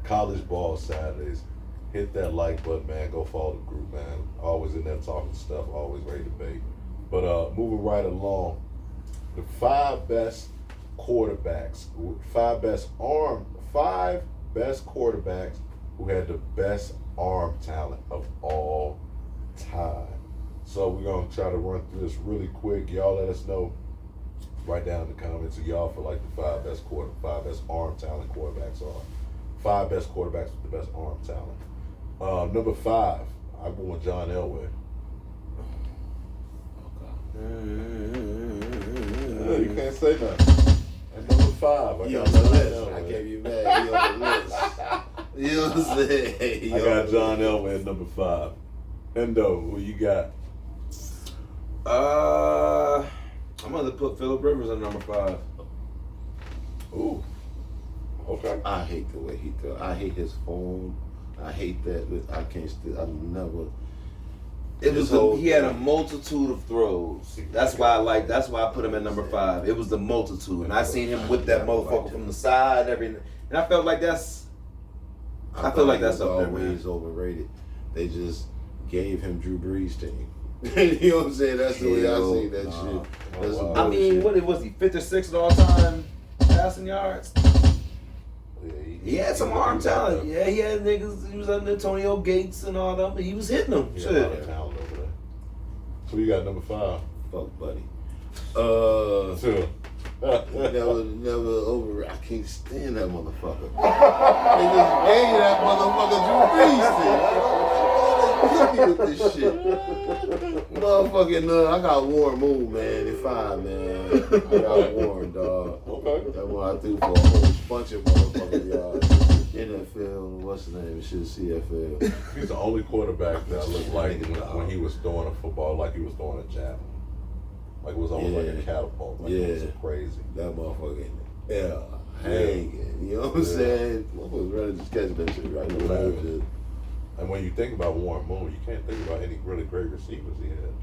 College Ball Saturdays. Hit that like button, man. Go follow the group, man. Always in there talking stuff. Always ready to debate. But moving right along, the 5 best quarterbacks, 5 best quarterbacks who had the best arm talent of all time. So we're going to try to run through this really quick. Y'all let us know. Write down in the comments who y'all feel like the 5 best arm talent quarterbacks are. 5 best quarterbacks with the best arm talent. Number 5, I go with John Elway. You can't say nothing. And number 5, I got John Elway. I can't be mad. He on the list. You know what I'm saying? I got John Elway at number 5. Endo, who you got? I'm gonna put Phillip Rivers at number 5. Ooh. Okay. I hate the way he throws. I hate his form. I hate that. I can't still. I never. He had a multitude of throws. That's why I put him at number 5. It was the multitude, and I seen him whip that motherfucker from the side, and I felt like that's. I feel like that's up there, man. Always overrated. They just gave him Drew Brees team. You know what I'm saying? That's the way I see that shit. That's some I mean, bullshit. what was he? 5th or 6th all time passing yards. He had some arm talent. Yeah, he had niggas. He was under Antonio Gates and all them. He was hitting them. He Shit. got a lot of talent over there. So you got number 5. Fuck buddy. Two. Never over. I can't stand that motherfucker. They just gave that motherfucker Drew Brees. Hit me with this shit. Motherfucking, I got Warren Moon, man. At 5, man. I got Warren, dog. Okay. That one I threw for a whole bunch of motherfucking yards. NFL, what's the name? Shit, CFL. He's the only quarterback that looked like when he was throwing a football, like he was throwing a javelin. Like it was almost like a catapult. Like it was so crazy. That motherfucker hanging. You know what I'm saying? Motherfuckers ready to just catch that shit right now. And when you think about Warren Moon, you can't think about any really great receivers he had.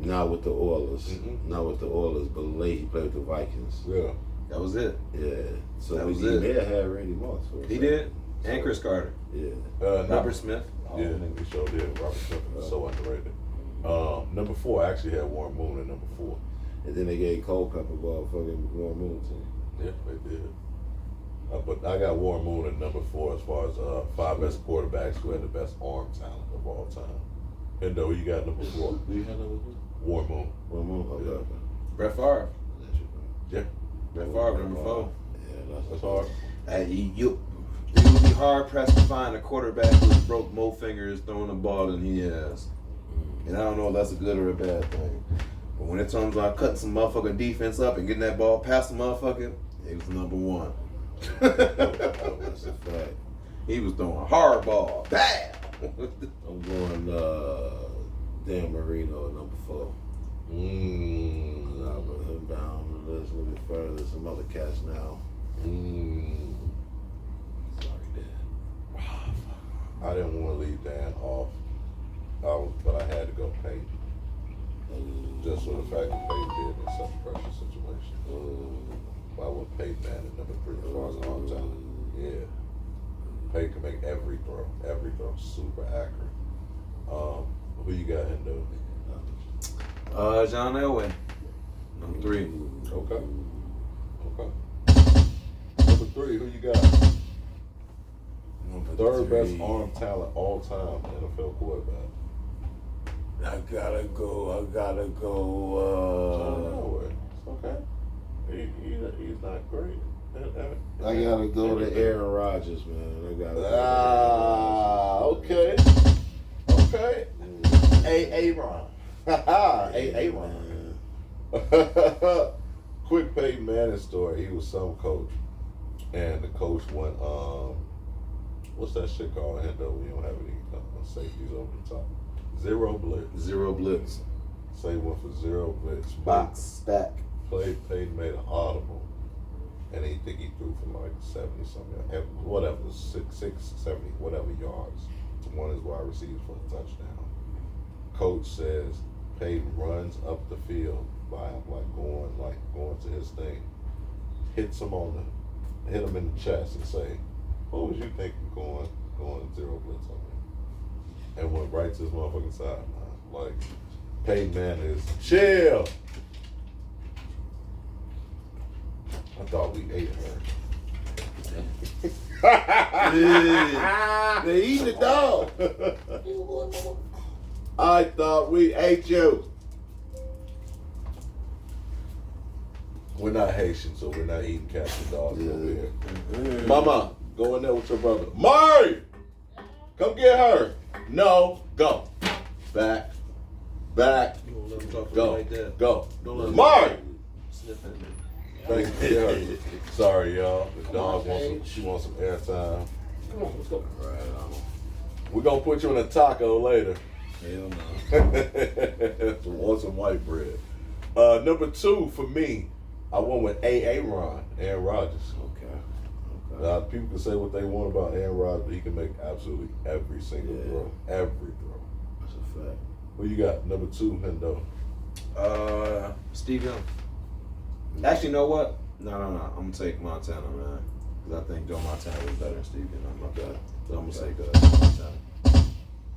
Not with the Oilers. Mm-hmm. Not with the Oilers, but late he played with the Vikings. Yeah. That was it. Yeah. So That was he it. may have had Randy Moss. He did. And Chris Carter. Yeah. Robert Smith. Yeah, we sure did. Robert Smith was so underrated. Number 4, I actually had Warren Moon at number 4. And then they gave Culpepper ball fucking Warren Moon to him. Yeah, they did. But I got Warren Moon at number 4 as far as 5 best quarterbacks who had the best arm talent of all time. Endo, you got number 4. Do you have number 4? Warren Moon. Warren Moon? Okay. Yeah. Brett Favre. Yeah. Brett Favre, number 4. Yeah, That's hard. You would be hard pressed to find a quarterback who's broke more fingers throwing the ball than he has. And I don't know if that's a good or a bad thing. But when it comes on cutting some motherfucking defense up and getting that ball past the motherfucker, he was number one. That's a fact. He was throwing hard ball. Bam! I'm going Dan Marino at number 4. I'll put him down the list a little bit further. Some other cats now. Sorry, Dan. I didn't want to leave Dan off, but I had to go Peyton. Just for the fact that Peyton did in such a pressure situation. I would Peyton Manning number 3 as far as all time. Yeah. Peyton can make every throw super accurate. Who you got, Hendo? John Elway, number 3. Okay. Number 3, who you got? Number Third 3. best arm talent all time NFL quarterback. I gotta go. John Elway. Okay. He's not great. I gotta go to Aaron Rodgers, man. I gotta okay. A-Ron. A-Ron. Quick Peyton Manning story. He was some coach. And the coach went, what's that shit called, Hendo? We don't have any safeties over the top. Zero blitz. Say he went for zero blitz. Box stack. Peyton made an audible. And he think he threw for like 70 something, whatever, 70, whatever yards to one of his wide receivers for a touchdown. Coach says Peyton runs up the field by him, going to his thing, hit him in the chest and say, "What was you thinking going zero blitz on me?" And went right to his motherfucking side. Like Peyton Manning is chill. I thought we ate her. They eat the dog. I thought we ate you. We're not Haitian, so we're not eating cats and dogs over here. Mama, go in there with your brother. Mari! Come get her. No, go. Back. Don't let him talk to Go. you like that. Go. Don't let him Mari! sniff at me. Thank you. Sorry, y'all. The dog wants some airtime. Come on, let's go. We're gonna put you in a taco later. Hell no. Want some white bread. Number 2 for me, I went with Aaron Rodgers. Okay. People can say what they want about Aaron Rodgers, but he can make absolutely every single throw. Every throw. That's a fact. Who you got? Number 2, Hendo. Steve Young. Actually, you know what? No. I'm gonna take Montana, man, because I think Joe Montana was better than Steve Young. I'm gonna say Montana.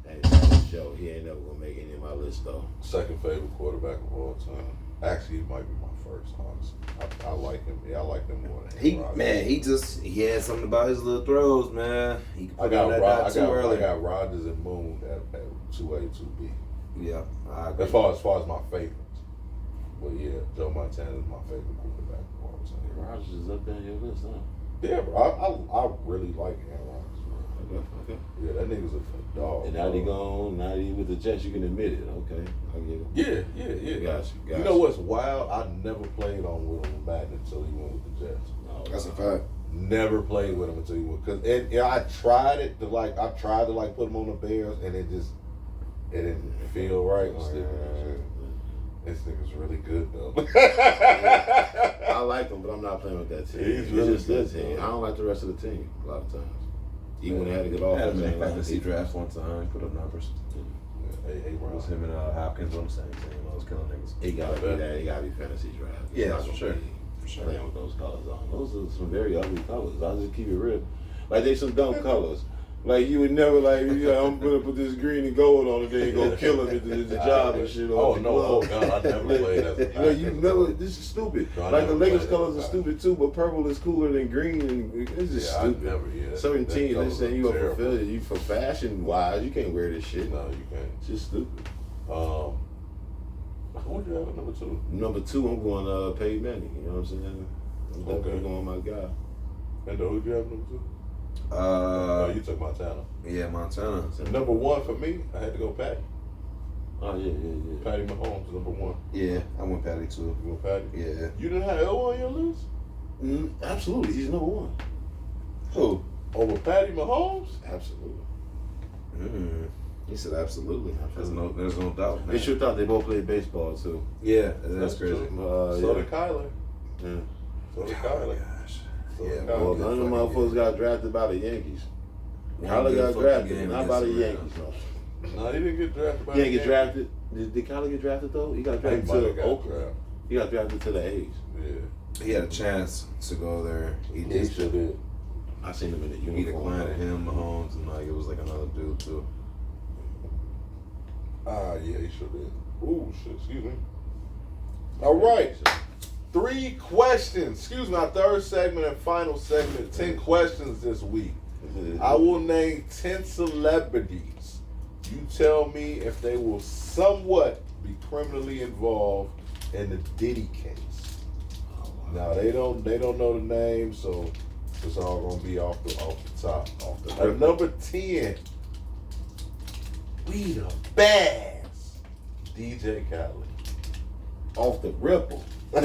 Hey, that is Joe. He ain't never gonna make any of my list though. Second favorite quarterback of all time. Actually, he might be my first, honestly. I like him. Yeah, I like him more than Aaron Rodgers. He had something about his little throws, man. He could I put on that dot too early. got Rodgers and Moon at 2A, 2B. Yeah, I agree. As far as my favorites. But yeah, Joe Montana is my favorite quarterback of all time. Rodgers is up there on your list, huh? Yeah, bro. I really like Aaron Rodgers, bro. Okay. Yeah, that nigga's a dog. And now he gone. Now he with the Jets. You can admit it. Okay, I get it. Yeah. Gotcha. You know what's wild? I never played on with him Madden until he went with the Jets. No, That's a fact. Never played with him until he went. I tried to put him on the Bears, and it didn't feel right. This nigga's really good though. I like him, but I'm not playing with that team. He's It's really just that good, team. though. I don't like the rest of the team a lot of times. Even when they had to get I off. had him in a fantasy draft one time. Put up numbers. Hey, It was him and Hopkins on the same team. I was killing niggas. He gotta be that. He gotta be fantasy draft. Yeah, He's not for gonna sure. be For sure. Playing with those colors on. Those are some very ugly colors. I'll just keep it real. Like they some dumb colors. Like you would never I'm gonna put this green and gold on it, then you go kill him at the job and shit. Oh no! Oh god! I never played as a You never. This is stupid. No, I like the never Lakers played colors as are a stupid too, but purple is cooler than green, and it's just stupid. Certain that teams they colors saying are you up for terrible. failure. You for fashion wise, you can't wear this shit. No, you can't. It's just stupid. Who would you have at number 2? Number 2, I'm going Peyton Manning. You know what I'm saying? I'm definitely going my guy. And who'd you have number 2? You took Montana. Yeah, Montana. Number 1 for me, I had to go Pat. Oh yeah. Patty Mahomes, number 1. Yeah, I went Patty too. You want Patty? Yeah. You didn't have L on your list? Absolutely, he's number 1. Who? Over Patty Mahomes? Absolutely. He said absolutely. There's no doubt. Man. They sure thought they both played baseball too. Yeah, that's crazy. So did Kyler. Yeah. So did Kyler. Gosh. So Yeah, did well, Kyler. Well, none of them motherfuckers got drafted by the Yankees. One Kyler good got fucking drafted, game not by the against the Yankees. No. No, he didn't get drafted by He didn't the get drafted. Did Kyler get drafted though? He got He drafted might have to got Oakland. drafted. He got drafted to the A's. Yeah. He had a chance to go there. He He just sure did. I seen him in the he uniform. declined him, Mahomes, and like it was like another dude too. Ah, yeah, he sure did. Ooh, shit, excuse me. All right. 3 questions. Excuse me, our third segment and final segment. 10 questions this week. I will name 10 celebrities. You tell me if they will somewhat be criminally involved in the Diddy case. Now they don't know the name, so it's all gonna be off the top. At number 10, we the bass. DJ Khaled. Off the ripple. Off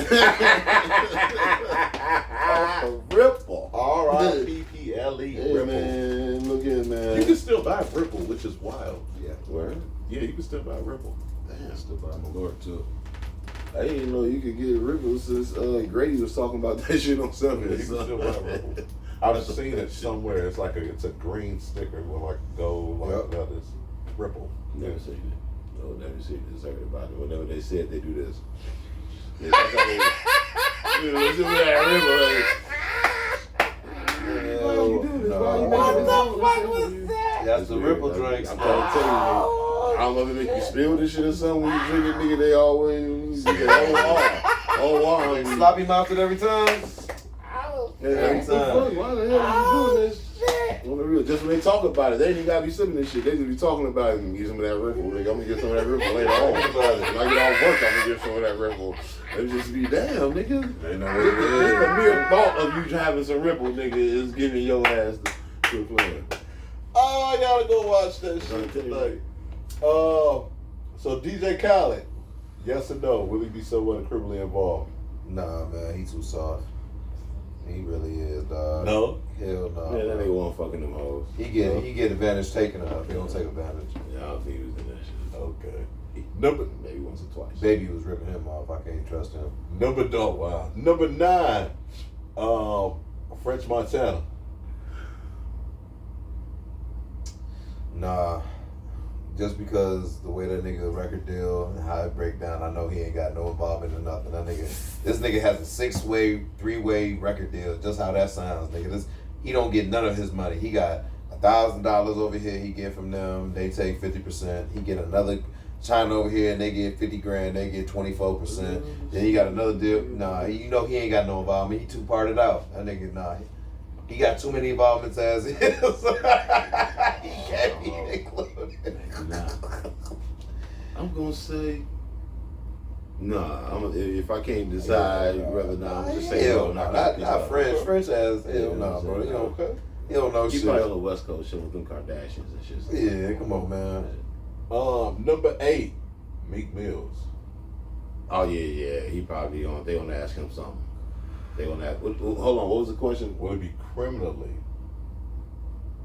the ripple. R-I-P-P-L-E. Hey Ripple. man, look at man. You can still buy Ripple, which is wild. Yeah, Where? Yeah, you can still buy Ripple. Damn. still by my lord too. I didn't know you could get Ripple since Grady was talking about that shit on Yeah, Sunday. you can still buy Ripple. I've seen it somewhere. It's like it's a green sticker with like gold, like that is Ripple. Never seen it. No, never seen it. Just heard about it. Whenever they said they do this. Yeah, that's how they, listen to that Ripple. Why you do this? Why you What making the this? fuck was that? That's the Ripple drinks. I'm trying to tell you, man. I don't know if it make you spill this shit or something when you drink it, nigga. They always Like sloppy mouthed every time. Every time. Why the hell are you doing this? On the real, just when they talk about it, they ain't even gotta be sipping this shit. They just be talking about it and get some of that Ripple. Nigga, I'm gonna get some of that Ripple later on. When I get off work, I'm gonna get some of that Ripple. It just be damn, nigga. They know what it Just is. the mere thought of you having some Ripple, nigga, is giving your ass to a plan. Oh, I gotta go watch that shit tonight. So DJ Khaled, yes or no? Will he be somewhat criminally involved? Nah, man, he too soft. He really is, dog. No. Hell no. Yeah, that nigga wasn't fucking them hoes. He get advantage taken of. He don't take advantage. Yeah, I don't think he was in that shit. Okay. Maybe once or twice. Baby was ripping him off. I can't trust him. Number 9, French Montana. Nah. Just because the way that nigga record deal and how it break down, I know he ain't got no involvement in nothing. This nigga has a 6-way, 3-way record deal. Just how that sounds, nigga. He don't get none of his money. He got $1,000 over here. He get from them. They take 50%. He get another China over here and they get 50 grand. They get 24%. Then he got another deal. Nah, you know he ain't got no involvement. He too parted out. That nigga, nah. He got too many involvements as is. He can't be included. Nah. I'm gonna say nah. If I can't decide whether or not, I'm just saying Hell no, not French. French ass. Hell no, bro. You know, Okay. he don't know He shit. probably on the West Coast shit with them Kardashians and shit. Yeah, come on, man. Number 8, Meek Mills. Oh yeah. He probably on. They gonna ask him something. They gonna ask. Hold on. What was the question? Will he be criminally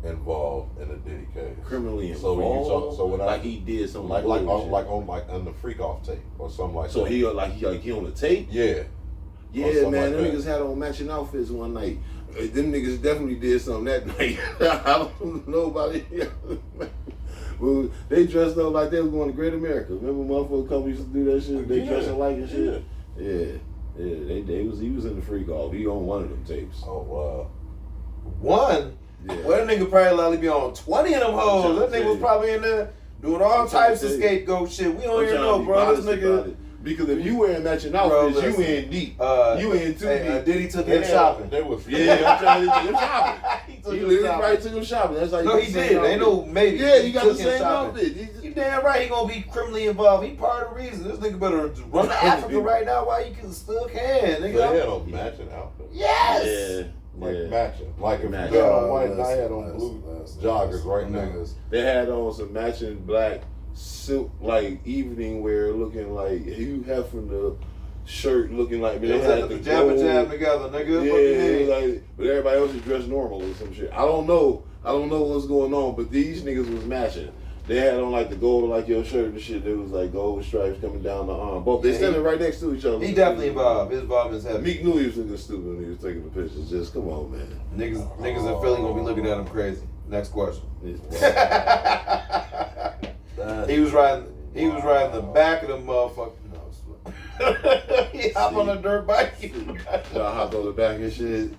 involved in the Diddy case? Criminally So when you involved. talk, so when like he did something like bullshit. on the freak off tape or something like So that. he on the tape. Yeah. Yeah, something man, like them that. niggas had on matching outfits one night. Them niggas definitely did something that night. I don't know about it. Well, they dressed up like they was going to Great America. Remember motherfucker couple used to do that shit? They dressed up like and shit. Yeah. He was in the freak off. He on one of them tapes. Oh wow. One? Yeah. Well, that nigga probably likely be on 20 of them hoes. That nigga was probably in there doing all types of scapegoat shit. We don't even know, bro. This nigga. Because if you wearing matching Bro, outfits, you listen. in deep. You in too Hey, deep. Diddy took him shopping. They was Yeah, I'm trying to take him shopping. He He took him literally shopping. probably took him shopping. That's like No, he did. Ain't no maybe. Yeah, you got the took him same shopping. outfit. You damn right he gonna be criminally involved. He part of the reason. This nigga better run to Africa right now while you still can. They Nigga. had on matching outfits. Yes. Like matching. Like if Matching. you had on white and I had on blue joggers right now. Niggas. They had on some matching black silk like evening wear, looking like Hugh Hefner shirt, looking like They had the jam together, nigga. Yeah, like, but everybody else is dressed normal or some shit. I don't know what's going on, but these niggas was matching. They had on like the gold, like your shirt and shit. There was like gold stripes coming down the arm. Both they standing right next to each other. He definitely involved. His involvement's heavy. Meek knew he was looking stupid when he was taking the pictures. Just come on, man. Niggas in Philly gonna be looking at him crazy. Next question. He was riding the back of the motherfucker. No, he hopped on a dirt bike. Y'all hopped on the back and shit.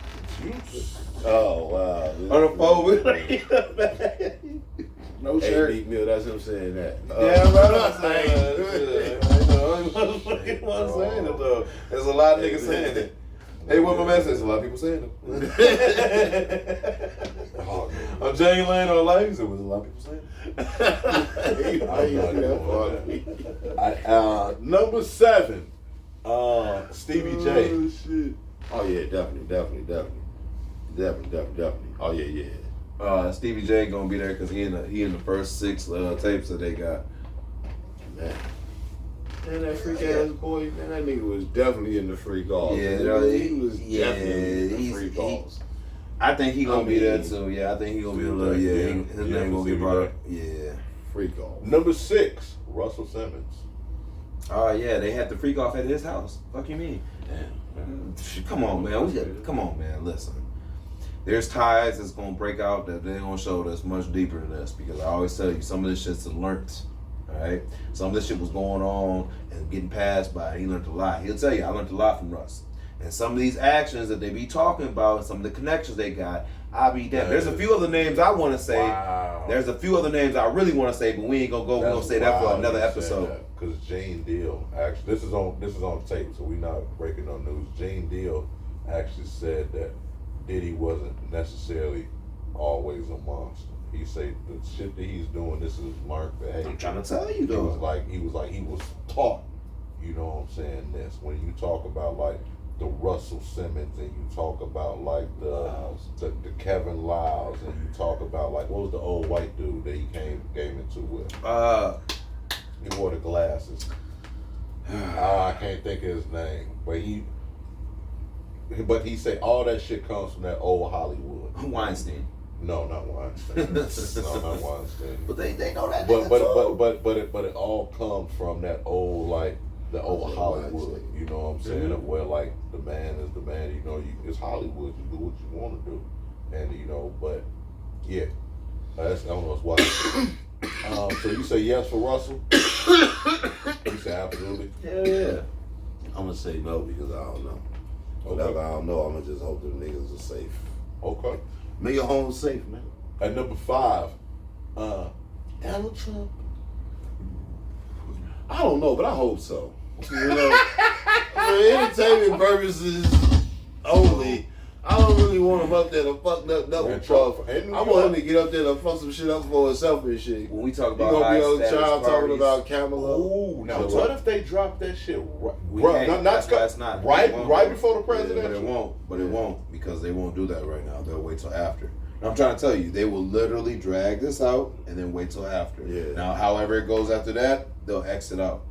Oh wow. On a four-wheeler. No Hey, shirt. Meek Mill, that's him saying that. Yeah, right. I'm saying it though. There's a lot of niggas saying it. Hey, what my man says? A lot of people saying it. On Jane Lane on Lives, there was a lot of people saying it. Number 7, Stevie J. Oh shit. Oh yeah, definitely. Oh yeah. Stevie J gonna be there because he in the first 6 tapes that they got. Man, that freak ass boy, man, that nigga was definitely in the free calls. Yeah, he was definitely in the free calls. I think he gonna be there too. Yeah, I think he gonna be a little. Yeah, his name gonna be brought up. Yeah, free calls. Number 6, Russell Simmons. Oh yeah, they had the freak off at his house. Fuck you mean? Damn. Come on, man. Come on, man. Listen. There's ties that's gonna break out that they're gonna show that's much deeper than this, because I always tell you some of this shit's learnt. Alright? Some of this shit was going on and getting passed by. He learned a lot. He'll tell you, I learned a lot from Russ. And some of these actions that they be talking about and some of the connections they got, I'll be damned. There's a few other names I wanna say. Wow. There's a few other names I really wanna say, but we ain't gonna go. We're gonna say that for another episode. Because Jane Deal actually, this is on tape, so we're not breaking no news. Jane Deal actually said that Diddy wasn't necessarily always a monster. He said the shit that he's doing, this is learned behavior. I'm trying to tell you though. He was taught. You know what I'm saying? This when you talk about like the Russell Simmons and you talk about like the Kevin Lyles and you talk about like what was the old white dude that he came into with? He wore the glasses. I can't think of his name, but he said all that shit comes from that old Hollywood. Weinstein. No, not Weinstein. No, not Weinstein. But they know that. But it all comes from that old the old Hollywood. You know what I'm saying? Mm-hmm. Where like the man is the man. You know, it's Hollywood. You do what you want to do, and you know. But yeah, I don't know why. So you say yes for Russell? You say absolutely? Yeah. I'm gonna say no because I don't know. Whatever I don't know, I'm gonna just hope them niggas are safe. Okay. Make your home safe, man. At number 5, Donald Trump. I don't know, but I hope so. You know, for entertainment purposes only. I don't really want him up there to fuck nothing with Trump. I want him to get up there to fuck some shit up for himself and shit. When we talk about you gonna be on high status child parties, talking about Kamala. Ooh, now what if they drop that shit right before the presidential? Yeah, but it won't because they won't do that right now. They'll wait till after. I'm trying to tell you, they will literally drag this out and then wait till after. Yeah. Now, however it goes after that, they'll exit out.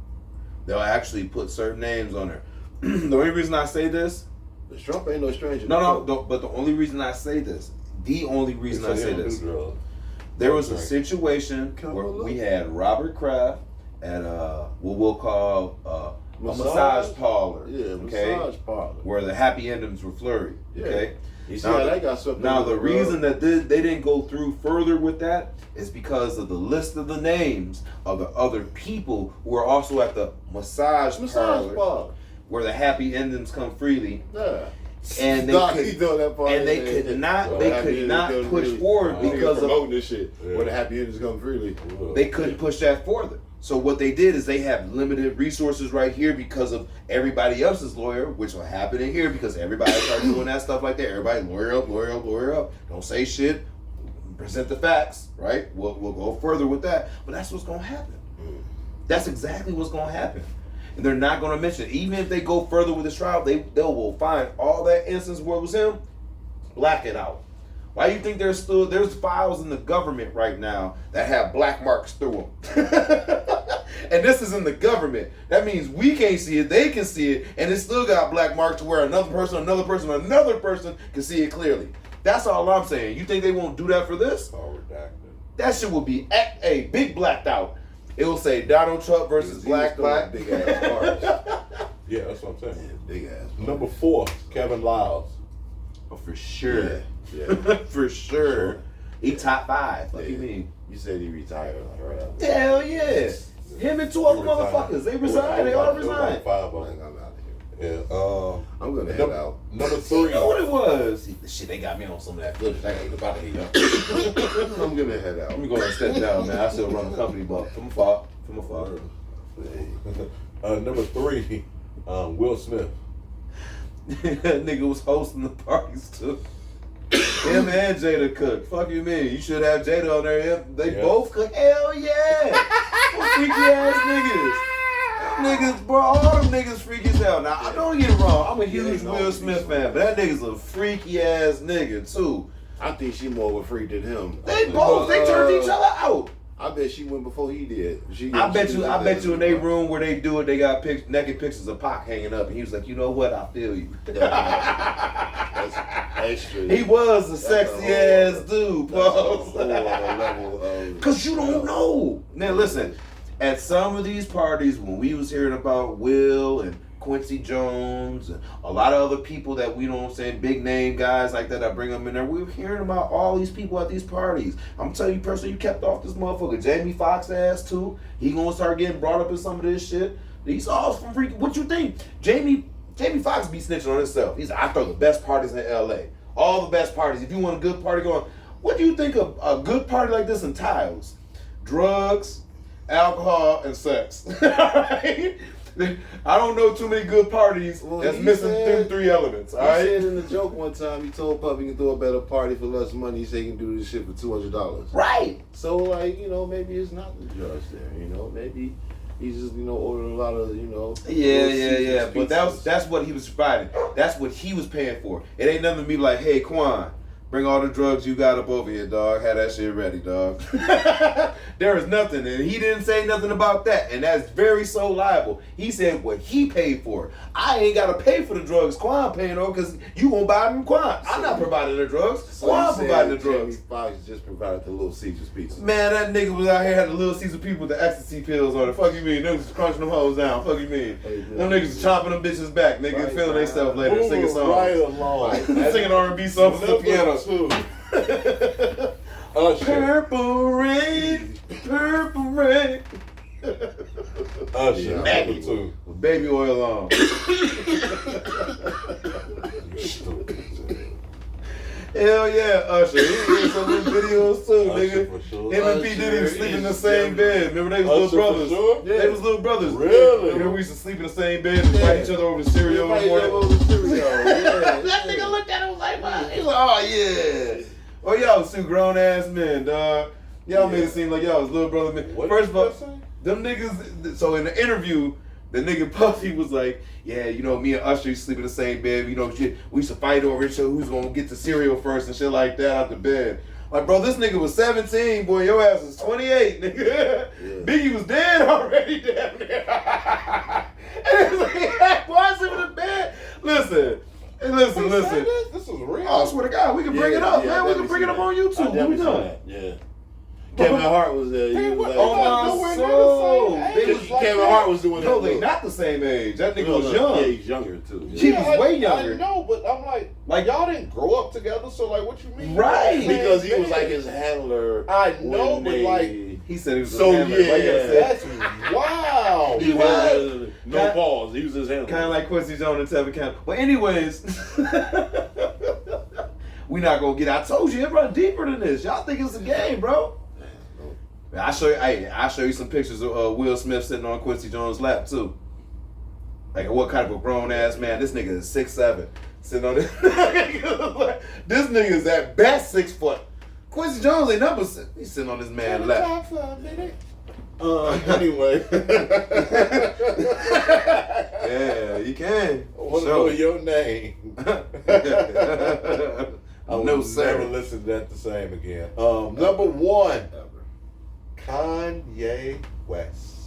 They'll actually put certain names on there. The only reason I say this, Trump ain't no stranger. but the only reason I say this, there was a situation where we had Robert Kraft at what we'll call a massage parlor. Yeah, okay? massage parlor. Where the happy endings were flurried. Yeah. Okay. You see how that got swept Now under the the rug? reason that they didn't go through further with that is because of the list of the names of the other people who are also at the massage parlor where the happy endings come freely. Yeah. And they could not push forward because of promoting this shit. Where the happy endings come freely. they couldn't push that further. So what they did is they have limited resources right here because of everybody else's lawyer, which will happen in here because everybody started doing that stuff like that. Everybody lawyer up. Don't say shit. Present the facts, right? We'll go further with that. But that's what's gonna happen. That's exactly what's gonna happen. And they're not gonna mention it. Even if they go further with this trial, they will find all that instance where it was him, black it out. Why do you think there's files in the government right now that have black marks through them? And this is in the government. That means we can't see it, they can see it, and it still got black marks to where another person can see it clearly. That's all I'm saying. You think they won't do that for this? All redacted. That shit will be a big blacked out. It will say Donald Trump versus black. Big ass cars. Yeah, that's what I'm saying. Yeah, big ass. Number 4, Kevin Lyles. Oh, for sure. Yeah. For sure. He top 5. What do you mean? You said he retired. Like, right after. Hell yeah. Him and 2 other motherfuckers. They resigned. They all resigned. 5 I'm of them. out of here. Yeah. I'm gonna head out. Number You 3. know what it was? Shit, they got me on some of that footage. I ain't about to hear y'all. I'm gonna head out. Let me go ahead and step down, man. I still run the company, but from afar. Number 3, Will Smith. That nigga was hosting the parties too. Him and Jada cook. Fuck you mean? You should have Jada on there. They both cook. Hell yeah. What freaky ass niggas. Niggas, bro, all them niggas freaky as hell. Now, I don't get it wrong. I'm a huge Will Smith fan, but that nigga's a freaky ass nigga too. I think she more of a freak than him. They both. They turned each other out. I bet she went before he did. I bet you in their room where they do it, they got naked pictures of Pac hanging up, and he was like, you know what, I feel you. That's extra. He was a sexy ass dude, bro. Level Cause you don't know. Now listen, at some of these parties when we was hearing about Will and Quincy Jones and a lot of other people that we don't say big name guys like that, I bring them in there. We were hearing about all these people at these parties. I'm telling you personally, you kept off this motherfucker. Jamie Foxx ass too. He gonna start getting brought up in some of this shit. These all from freaking. What you think? Jamie Foxx be snitching on himself. He's like, I throw the best parties in LA. All the best parties. If you want a good party going, what do you think of a good party like this entails? Drugs, alcohol, and sex. Right? I don't know too many good parties that's missing them 3 elements. All right. He said in the joke one time, he told Puff he can throw a better party for less money. He said he can do this shit for $200. Right. So like, maybe it's not the drugs there. Maybe he's just ordering a lot of Yeah. But that's what he was providing. That's what he was paying for. It ain't nothing to be like, hey Quan, bring all the drugs you got up over here, dog. Have that shit ready, dog. There is nothing, and he didn't say nothing about that, and that's very so liable. He said what he paid for. I ain't gotta pay for the drugs Quan paying on, because you gonna buy them Quan. I'm not providing the drugs. Quan providing the drugs. Jamie Foxx just provided the Little Caesars pizza. Man, that nigga was out here had the Little Caesar people with the ecstasy pills on it. Fuck you mean? Niggas was crunching them hoes down. Fuck you mean? Them niggas was chopping them bitches back. Niggas Right, feeling themselves later, singing songs. Right along. Singing R&B songs on the piano. Purple rain, purple rain. Usher, Maggie. number 2. With baby oil on. Hell yeah, Usher. He did some new videos too, Usher nigga. for sure. Him and P. Diddy was sleeping in the same bed. Remember they was Usher little brothers. for sure? They was little brothers. Really? Remember we used to sleep in the same bed and fight each other over the cereal in the morning. That nigga looked at him like, wow. He was like, oh yeah. Oh, y'all was two grown ass men, dog. Y'all made it seem like y'all was little brother men. What First of all, did you say? them niggas, so in the interview, the nigga Puffy was like, yeah, me and Usher used to sleep in the same bed. Shit, we used to fight over each other, who's gonna get the cereal first and shit like that out the bed. Like, bro, this nigga was 17, boy, your ass was 28, nigga. Yeah. Biggie was dead already, damn near. And it was like, hey, boy, I sleep in the bed. Listen. This is real. Oh, I swear to God, we can bring it up, man. We can bring it up on YouTube. What we done? Yeah. Kevin Hart was there. Hey, He was what- like, Oh my nowhere near soul. the same They age. was like Kevin that. Hart was doing No, that. they not the same age. That nigga No, was no, young. Yeah, he's younger too. He was way younger. I know, but I'm like y'all didn't grow up together, so like, what you mean? Right. Because he was like his handler. I know, when but they- like, He said he was So, a handler. Like I yeah. said, that's wow. He was, no Kind- pause. He was his handler. kind of like Quincy Jones and Tevin Campbell. But anyways, we not gonna get. I told you, it run deeper than this. Y'all think it's a game, bro? Man, I'll show you some pictures of Will Smith sitting on Quincy Jones' lap too. Like what kind of a grown ass man? This nigga is 6'7", sitting on this. This nigga is at best 6 foot. Quincy Jones ain't number 6. He's sitting on this man's lap. Anyway. Yeah, you can. I want to Sure. know your name. I will No, sir. never listen to that the same again. Number one, Kanye West.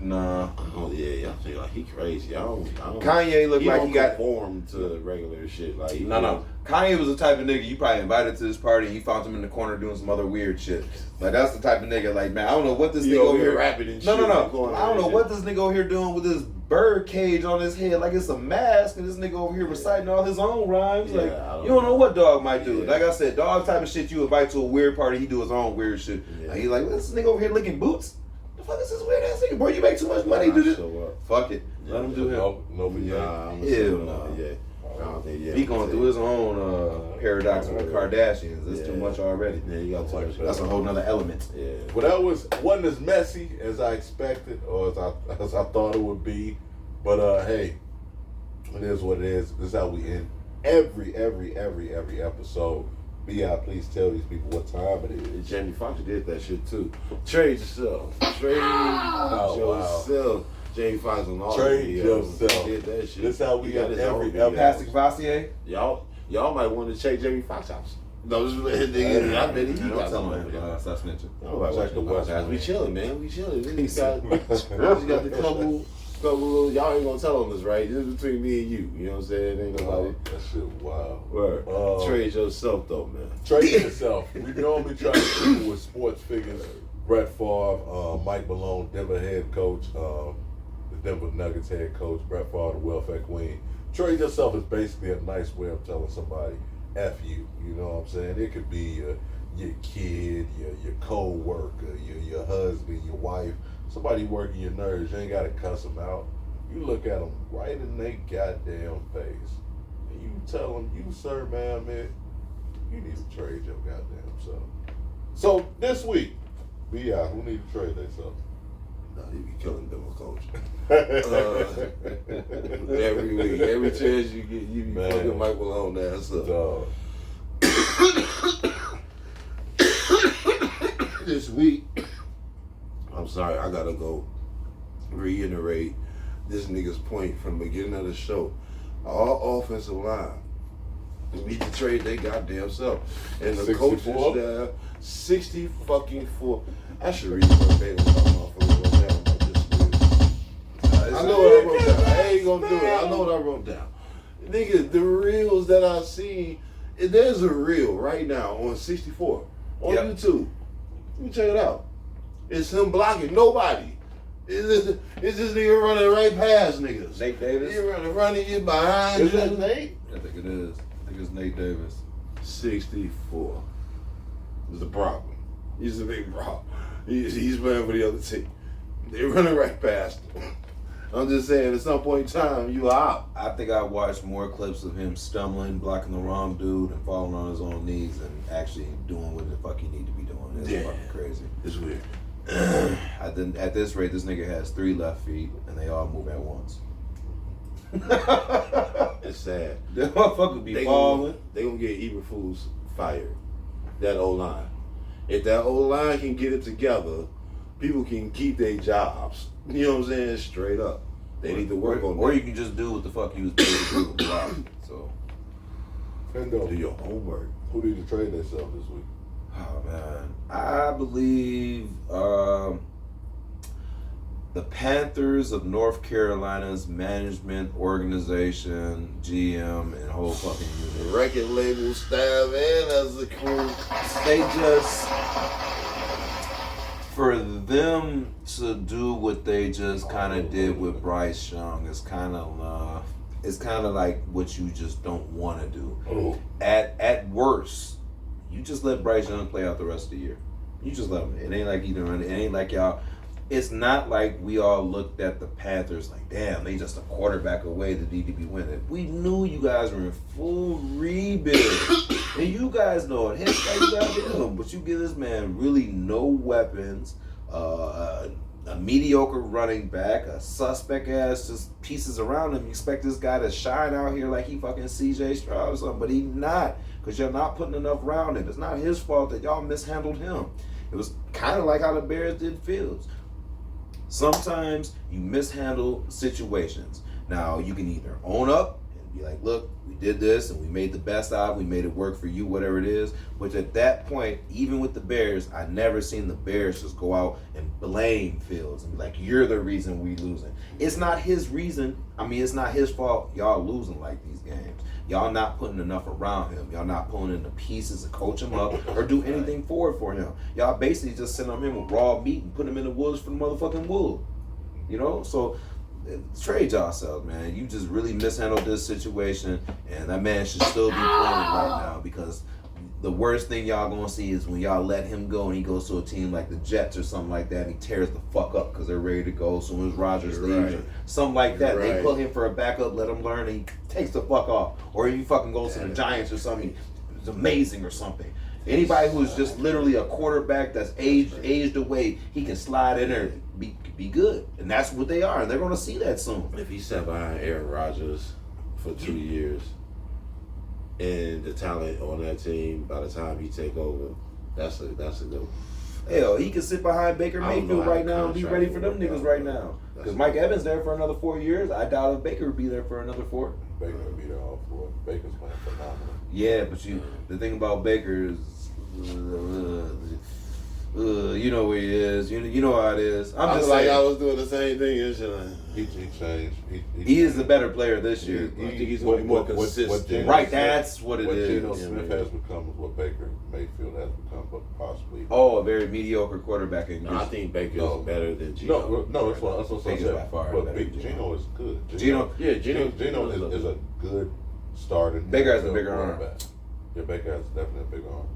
Nah. Oh yeah, I feel like he crazy. I don't. Kanye looked like don't he got conform to regular shit. Like No. Kanye was the type of nigga you probably invited to this party and you found him in the corner doing some other weird shit. Like that's the type of nigga. Like man, I don't know what this He nigga over over here here rapping and No. shit. I don't know what this nigga over here doing with this bird cage on his head, like it's a mask, and this nigga over here reciting all his own rhymes. Yeah, Like I don't you don't know what dog might do. Yeah. Like I said, dog type of shit you invite to a weird party, he do his own weird shit. Yeah. Like, he's like, this nigga over here licking boots. The fuck is this weird ass nigga? Bro, you make too much money to do this. Fuck it. Let him do him. No, but yeah. Nah, I'm Hell no. Yeah. I don't think, yeah. He going through his own paradox with the Kardashians. It's too much already. Yeah, you got too much. That's a whole nother element. Yeah. Well, that wasn't as messy as I expected or as I thought it would be. But hey, it is what it is. This is how we end every episode. B.I., please tell these people what time it is. Jamie Foxx did that shit too. Trade yourself. Trade yourself. Jamie Foxx on all Trade the videos. yourself. Did that shit. This how we He got end his own every videos. Pastor Cavassier? Y'all might want to check Jamie Foxx house. No, this nigga. I bet he Don't got tell something him. over there. Stop snitching. Nobody Check watch the the West podcast. We Wing. chilling, man. We chilling. Then he got the couple little, y'all ain't gonna tell them this, right? This is between me and you. You know what I'm saying? Ain't nobody. That shit wild. Word. Trade yourself though, man. Trade yourself. We normally try to people with sports figures. Brett Favre, Mike Malone, Denver head coach, the Denver Nuggets head coach, Brett Favre, the welfare queen. Trade yourself is basically a nice way of telling somebody F you. You know what I'm saying? It could be your kid, your co-worker, your husband, your wife, somebody working your nerves. You ain't got to cuss them out. You look at them right in their goddamn face. And you tell them, you sir, ma'am, you need to trade your goddamn self. So this week, B.I., who need to trade themselves? No, he be killing them coach. Every week, every chance you get, you be fucking Mike Malone ass up. Dog. This week, I'm sorry, I gotta go reiterate this nigga's point from the beginning of the show. All offensive line need to trade their goddamn self. And the 64? coaching staff, 60 fucking 4. I should read verbatim what my motherfucker wrote down about this. I know what I wrote down. I ain't gonna do it. I know what I wrote down. Nigga, the reels that I see, there's a reel right now on 64 on YouTube. You can check it out. It's him blocking nobody. It's this nigga running right past niggas. Nate Davis? He running you behind. Is that Nate? I think it is. I think it's Nate Davis. 64 is the problem. He's a big problem. He's playing for the other team. They're running right past him. I'm just saying, at some point in time, you are out. I think I watched more clips of him stumbling, blocking the wrong dude, and falling on his own knees, and actually doing what the fuck he need to be doing. It's fucking crazy. It's weird. At this rate, this nigga has 3 left feet, and they all move at once. It's sad. That motherfucker be falling. They gonna get Eberflus fired. That O-line. If that O-line can get it together, people can keep their jobs. You know what I'm saying? Straight up. They need to work on that. Or you can just do what the fuck you was paid to do. So, Fendo, do your homework. who need to trade themselves this week? oh man, I believe the Panthers of North Carolina's management, organization, GM, and whole fucking The unit. record label staff and as a crew. They just, for them to do what they just kind of did with Bryce Young, it's kind of like what you just don't want to do. At worst, you just let Bryce Young play out the rest of the year. You just let him. It ain't like it ain't like y'all. It's not like we all looked at the Panthers like, damn, they just a quarterback away to need to be winning. We knew you guys were in full rebuild. And you guys know it. Hence why you got him. But you give this man really no weapons, a mediocre running back, a suspect ass just pieces around him. You expect this guy to shine out here like he fucking CJ Stroud or something, but he not, because you're not putting enough around him. It's not his fault that y'all mishandled him. It was kind of like how the Bears did Fields. Sometimes you mishandle situations. Now, you can either own up and be like, look, we did this and we made the best out of it. We made it work for you, whatever it is. Which at that point, even with the Bears, I never seen the Bears just go out and blame Fields and be like, you're the reason we losing. It's not his reason. I mean, it's not his fault y'all losing like these games. Y'all not putting enough around him. Y'all not pulling in the pieces to coach him up or do anything forward for him. Y'all basically just send him with raw meat and put him in the woods for the motherfucking wool. You know? So trade yourselves, man. You just really mishandled this situation, and that man should still be playing right now, because the worst thing y'all gonna see is when y'all let him go and he goes to a team like the Jets or something like that and he tears the fuck up because they're ready to go as soon as Rodgers leaves or something like that. They put him for a backup, let him learn, and he takes the fuck off. Or if he fucking goes to the Giants or something, it's amazing or something. Anybody who's just literally a quarterback that's aged away, he can slide in there and be good. And that's what they are. And they're gonna see that soon. If he sat behind Aaron Rodgers for 2 years, and the talent on that team by the time he take over, that's a good. Hell, he can sit behind Baker Mayfield right now and be ready for them niggas right now. Because Mike Evans there for another 4 years. I doubt if Baker would be there for another 4. Baker will be there all 4. Baker's playing phenomenal. Yeah, but the thing about Baker is, you know where he is. You know how it is. I'm just like saying, I was doing the same thing yesterday. He changed. he is the better player this year. I think he's going to be more consistent. Right, that's what it is. Geno Smith has become is what Baker Mayfield has become, but possibly. Oh, a very mediocre quarterback. No, I think Baker's better than Geno. No, that's what I'm Baker's saying. by far But better than Geno is good. Geno is a good starting. Baker has a bigger arm. Yeah, Baker has definitely a bigger arm.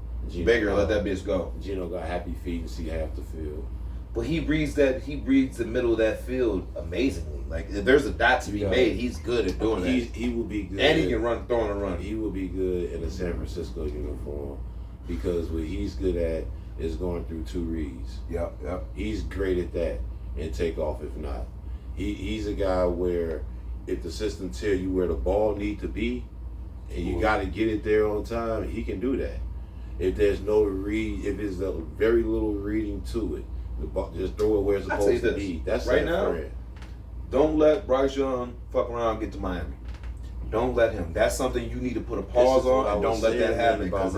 Baker, let that bitch go. Geno got happy feet and see half the field. But he reads the middle of that field amazingly. Like, if there's a dot to be made, he's good at doing that. He will be good. And he can throw and run. He will be good in a San Francisco uniform, because what he's good at is going through 2 reads. Yep. He's great at that, and take off if not. He's a guy where if the system tell you where the ball need to be, and you got to get it there on time, he can do that. If there's no read, if there's a very little reading to it, the ball, just throw it where it's supposed to be. That's right now. friend. Don't let Bryce Young fuck around and get to Miami. Don't let him. That's something you need to put a pause on, and don't let that happen. Because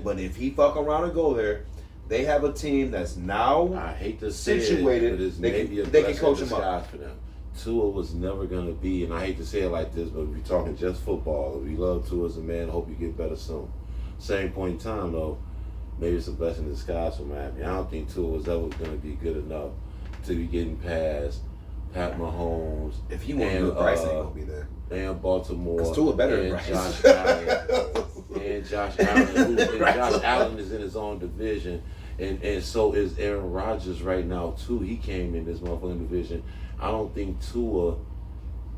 but if he fuck around and go there, they have a team that's now I hate to situated. Say it, but it's they can coach him up. For them. Tua was never gonna be, and I hate to say it like this, but if you're talking just football, if you love Tua as a man, hope you get better soon. Same point in time though, maybe it's a blessing in disguise for Miami. I don't think Tua was ever going to be good enough to be getting past Pat Mahomes. If he wasn't good, Bryce ain't gonna be there. And Baltimore. Because Tua better than and Bryce. Josh Allen. And Josh Allen. Josh Allen is in his own division. And so is Aaron Rodgers right now too. He came in this motherfucking division. I don't think Tua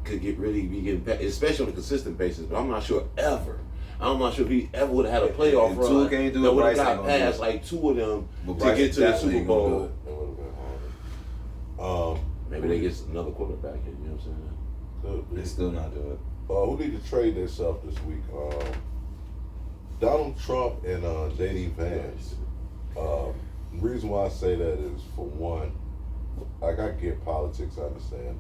could be getting past, especially on a consistent basis, but I'm not sure ever. I'm not sure if he ever would have had a playoff run that would have got past like 2 of them to get to the Super Bowl. That would have been hard. Maybe they get another quarterback in, you know what I'm saying? They still not doing it. Who need to trade themselves this week? Donald Trump and J.D. Vance. The reason why I say that is, for one, like, I get politics, I understand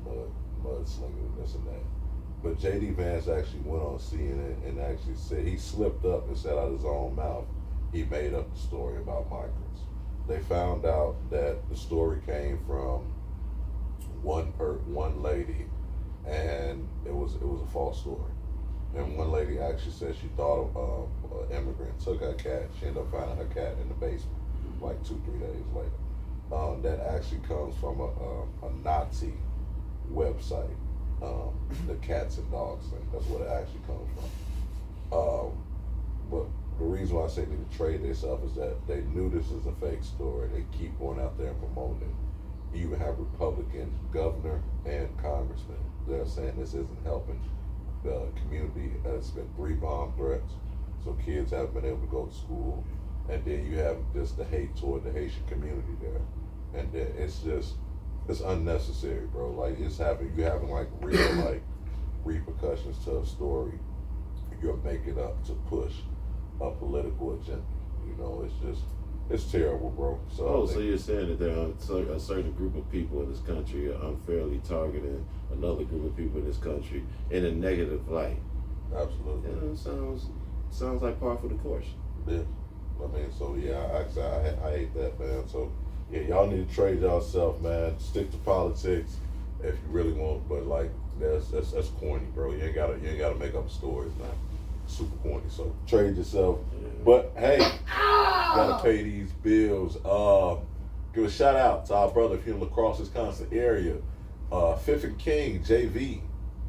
mudslinging and this and that. But J.D. Vance actually went on CNN and actually said, he slipped up and said out of his own mouth, he made up the story about migrants. They found out that the story came from one lady, and it was a false story. And one lady actually said she thought an immigrant took her cat. She ended up finding her cat in the basement like 2-3 days later. That actually comes from a Nazi website. The cats and dogs thing. That's what it actually comes from. But the reason why I say they need to trade themselves is that they knew this is a fake story. They keep going out there and promoting it. You even have Republican governor and congressman. They're saying this isn't helping the community. It's been 3 bomb threats, so kids haven't been able to go to school. And then you have just the hate toward the Haitian community there. And then it's unnecessary, bro. Like, you're having like real like repercussions to a story you're making up to push a political agenda. You know, It's terrible, bro. So So you're saying that there are a certain group of people in this country are unfairly targeting another group of people in this country in a negative light? Absolutely. Sounds like par for the course. Yeah. I mean, so yeah, I hate that, man. So yeah, y'all need to trade yourself, man. Stick to politics if you really want. But like, that's corny, bro. You ain't gotta make up stories, man. Super corny. So trade yourself. Yeah. But hey, gotta pay these bills. Give a shout out to our brother if you're in La Crosse, Wisconsin area. Fifth and King, JV,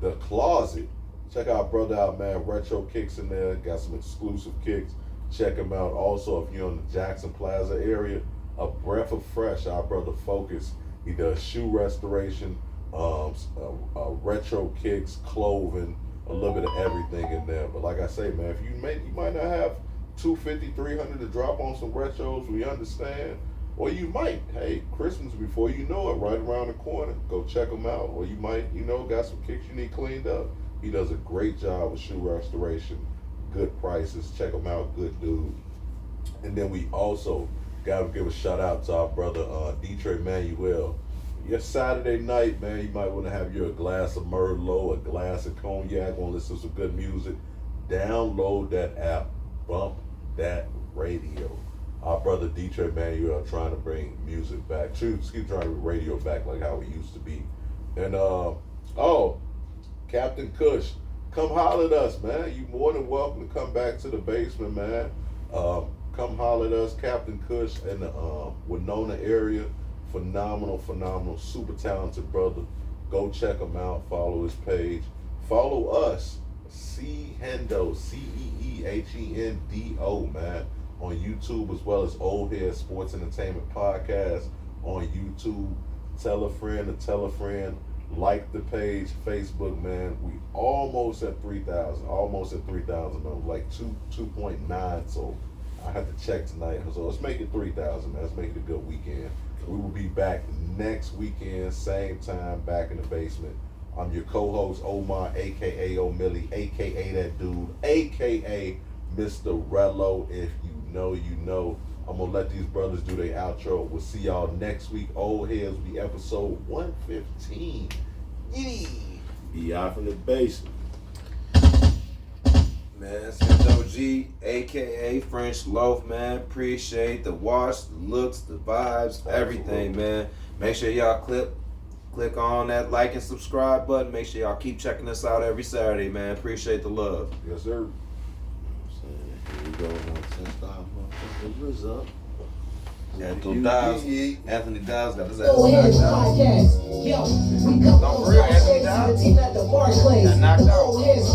The Closet. Check our brother out, man. Retro kicks in there. Got some exclusive kicks. Check him out. Also, if you're in the Jackson Plaza area, A Breath of Fresh, our brother Focus. He does shoe restoration, retro kicks, clothing, a little bit of everything in there. But like I say, man, if you might not have $250, $300 to drop on some retros, we understand. Or you might, hey, Christmas before you know it, right around the corner, go check him out. Or you might, got some kicks you need cleaned up. He does a great job with shoe restoration, good prices. Check him out, good dude. And then we also got to give a shout out to our brother Detroit Manuel. Your Saturday night, man, you might want to have a glass of Merlot, a glass of cognac, want to listen to some good music. Download that app, Bump That Radio. Our brother Detroit Manuel trying to bring music back. Keep trying to bring radio back like how it used to be. And Captain Kush, come holler at us, man. You more than welcome to come back to the basement, man. Come holler at us, Captain Kush in the Winona area. Phenomenal, super talented brother. Go check him out. Follow his page. Follow us, Ceehendo, Ceehendo, man, on YouTube, as well as Old Head Sports Entertainment Podcast on YouTube. Tell a friend to tell a friend. Like the page, Facebook, man. We almost at 3,000. Man. Like 2.9. So I have to check tonight. So let's make it 3,000, man. Let's make it a good weekend. We will be back next weekend, same time, back in the basement. I'm your co-host, Omar, a.k.a. O'Milly, a.k.a. that dude, a.k.a. Mr. Rello. If you know, you know. I'm going to let these brothers do their outro. We'll see y'all next week. Old Heads will be episode 115. Yee! Be out from the basement. Man, it's MOG, a.k.a. French Loaf, man. Appreciate the wash, the looks, the vibes, everything, man. Make sure y'all click on that like and subscribe button. Make sure y'all keep checking us out every Saturday, man. Appreciate the love. Yes, sir. Here we go. Test off. What's up? Anthony Dow's got his ass Old Heads knocked out. Podcast. Yo, we come No, from for real, South Anthony Shades to Dowd? the team at the Barclays. Got knocked The out. Old Heads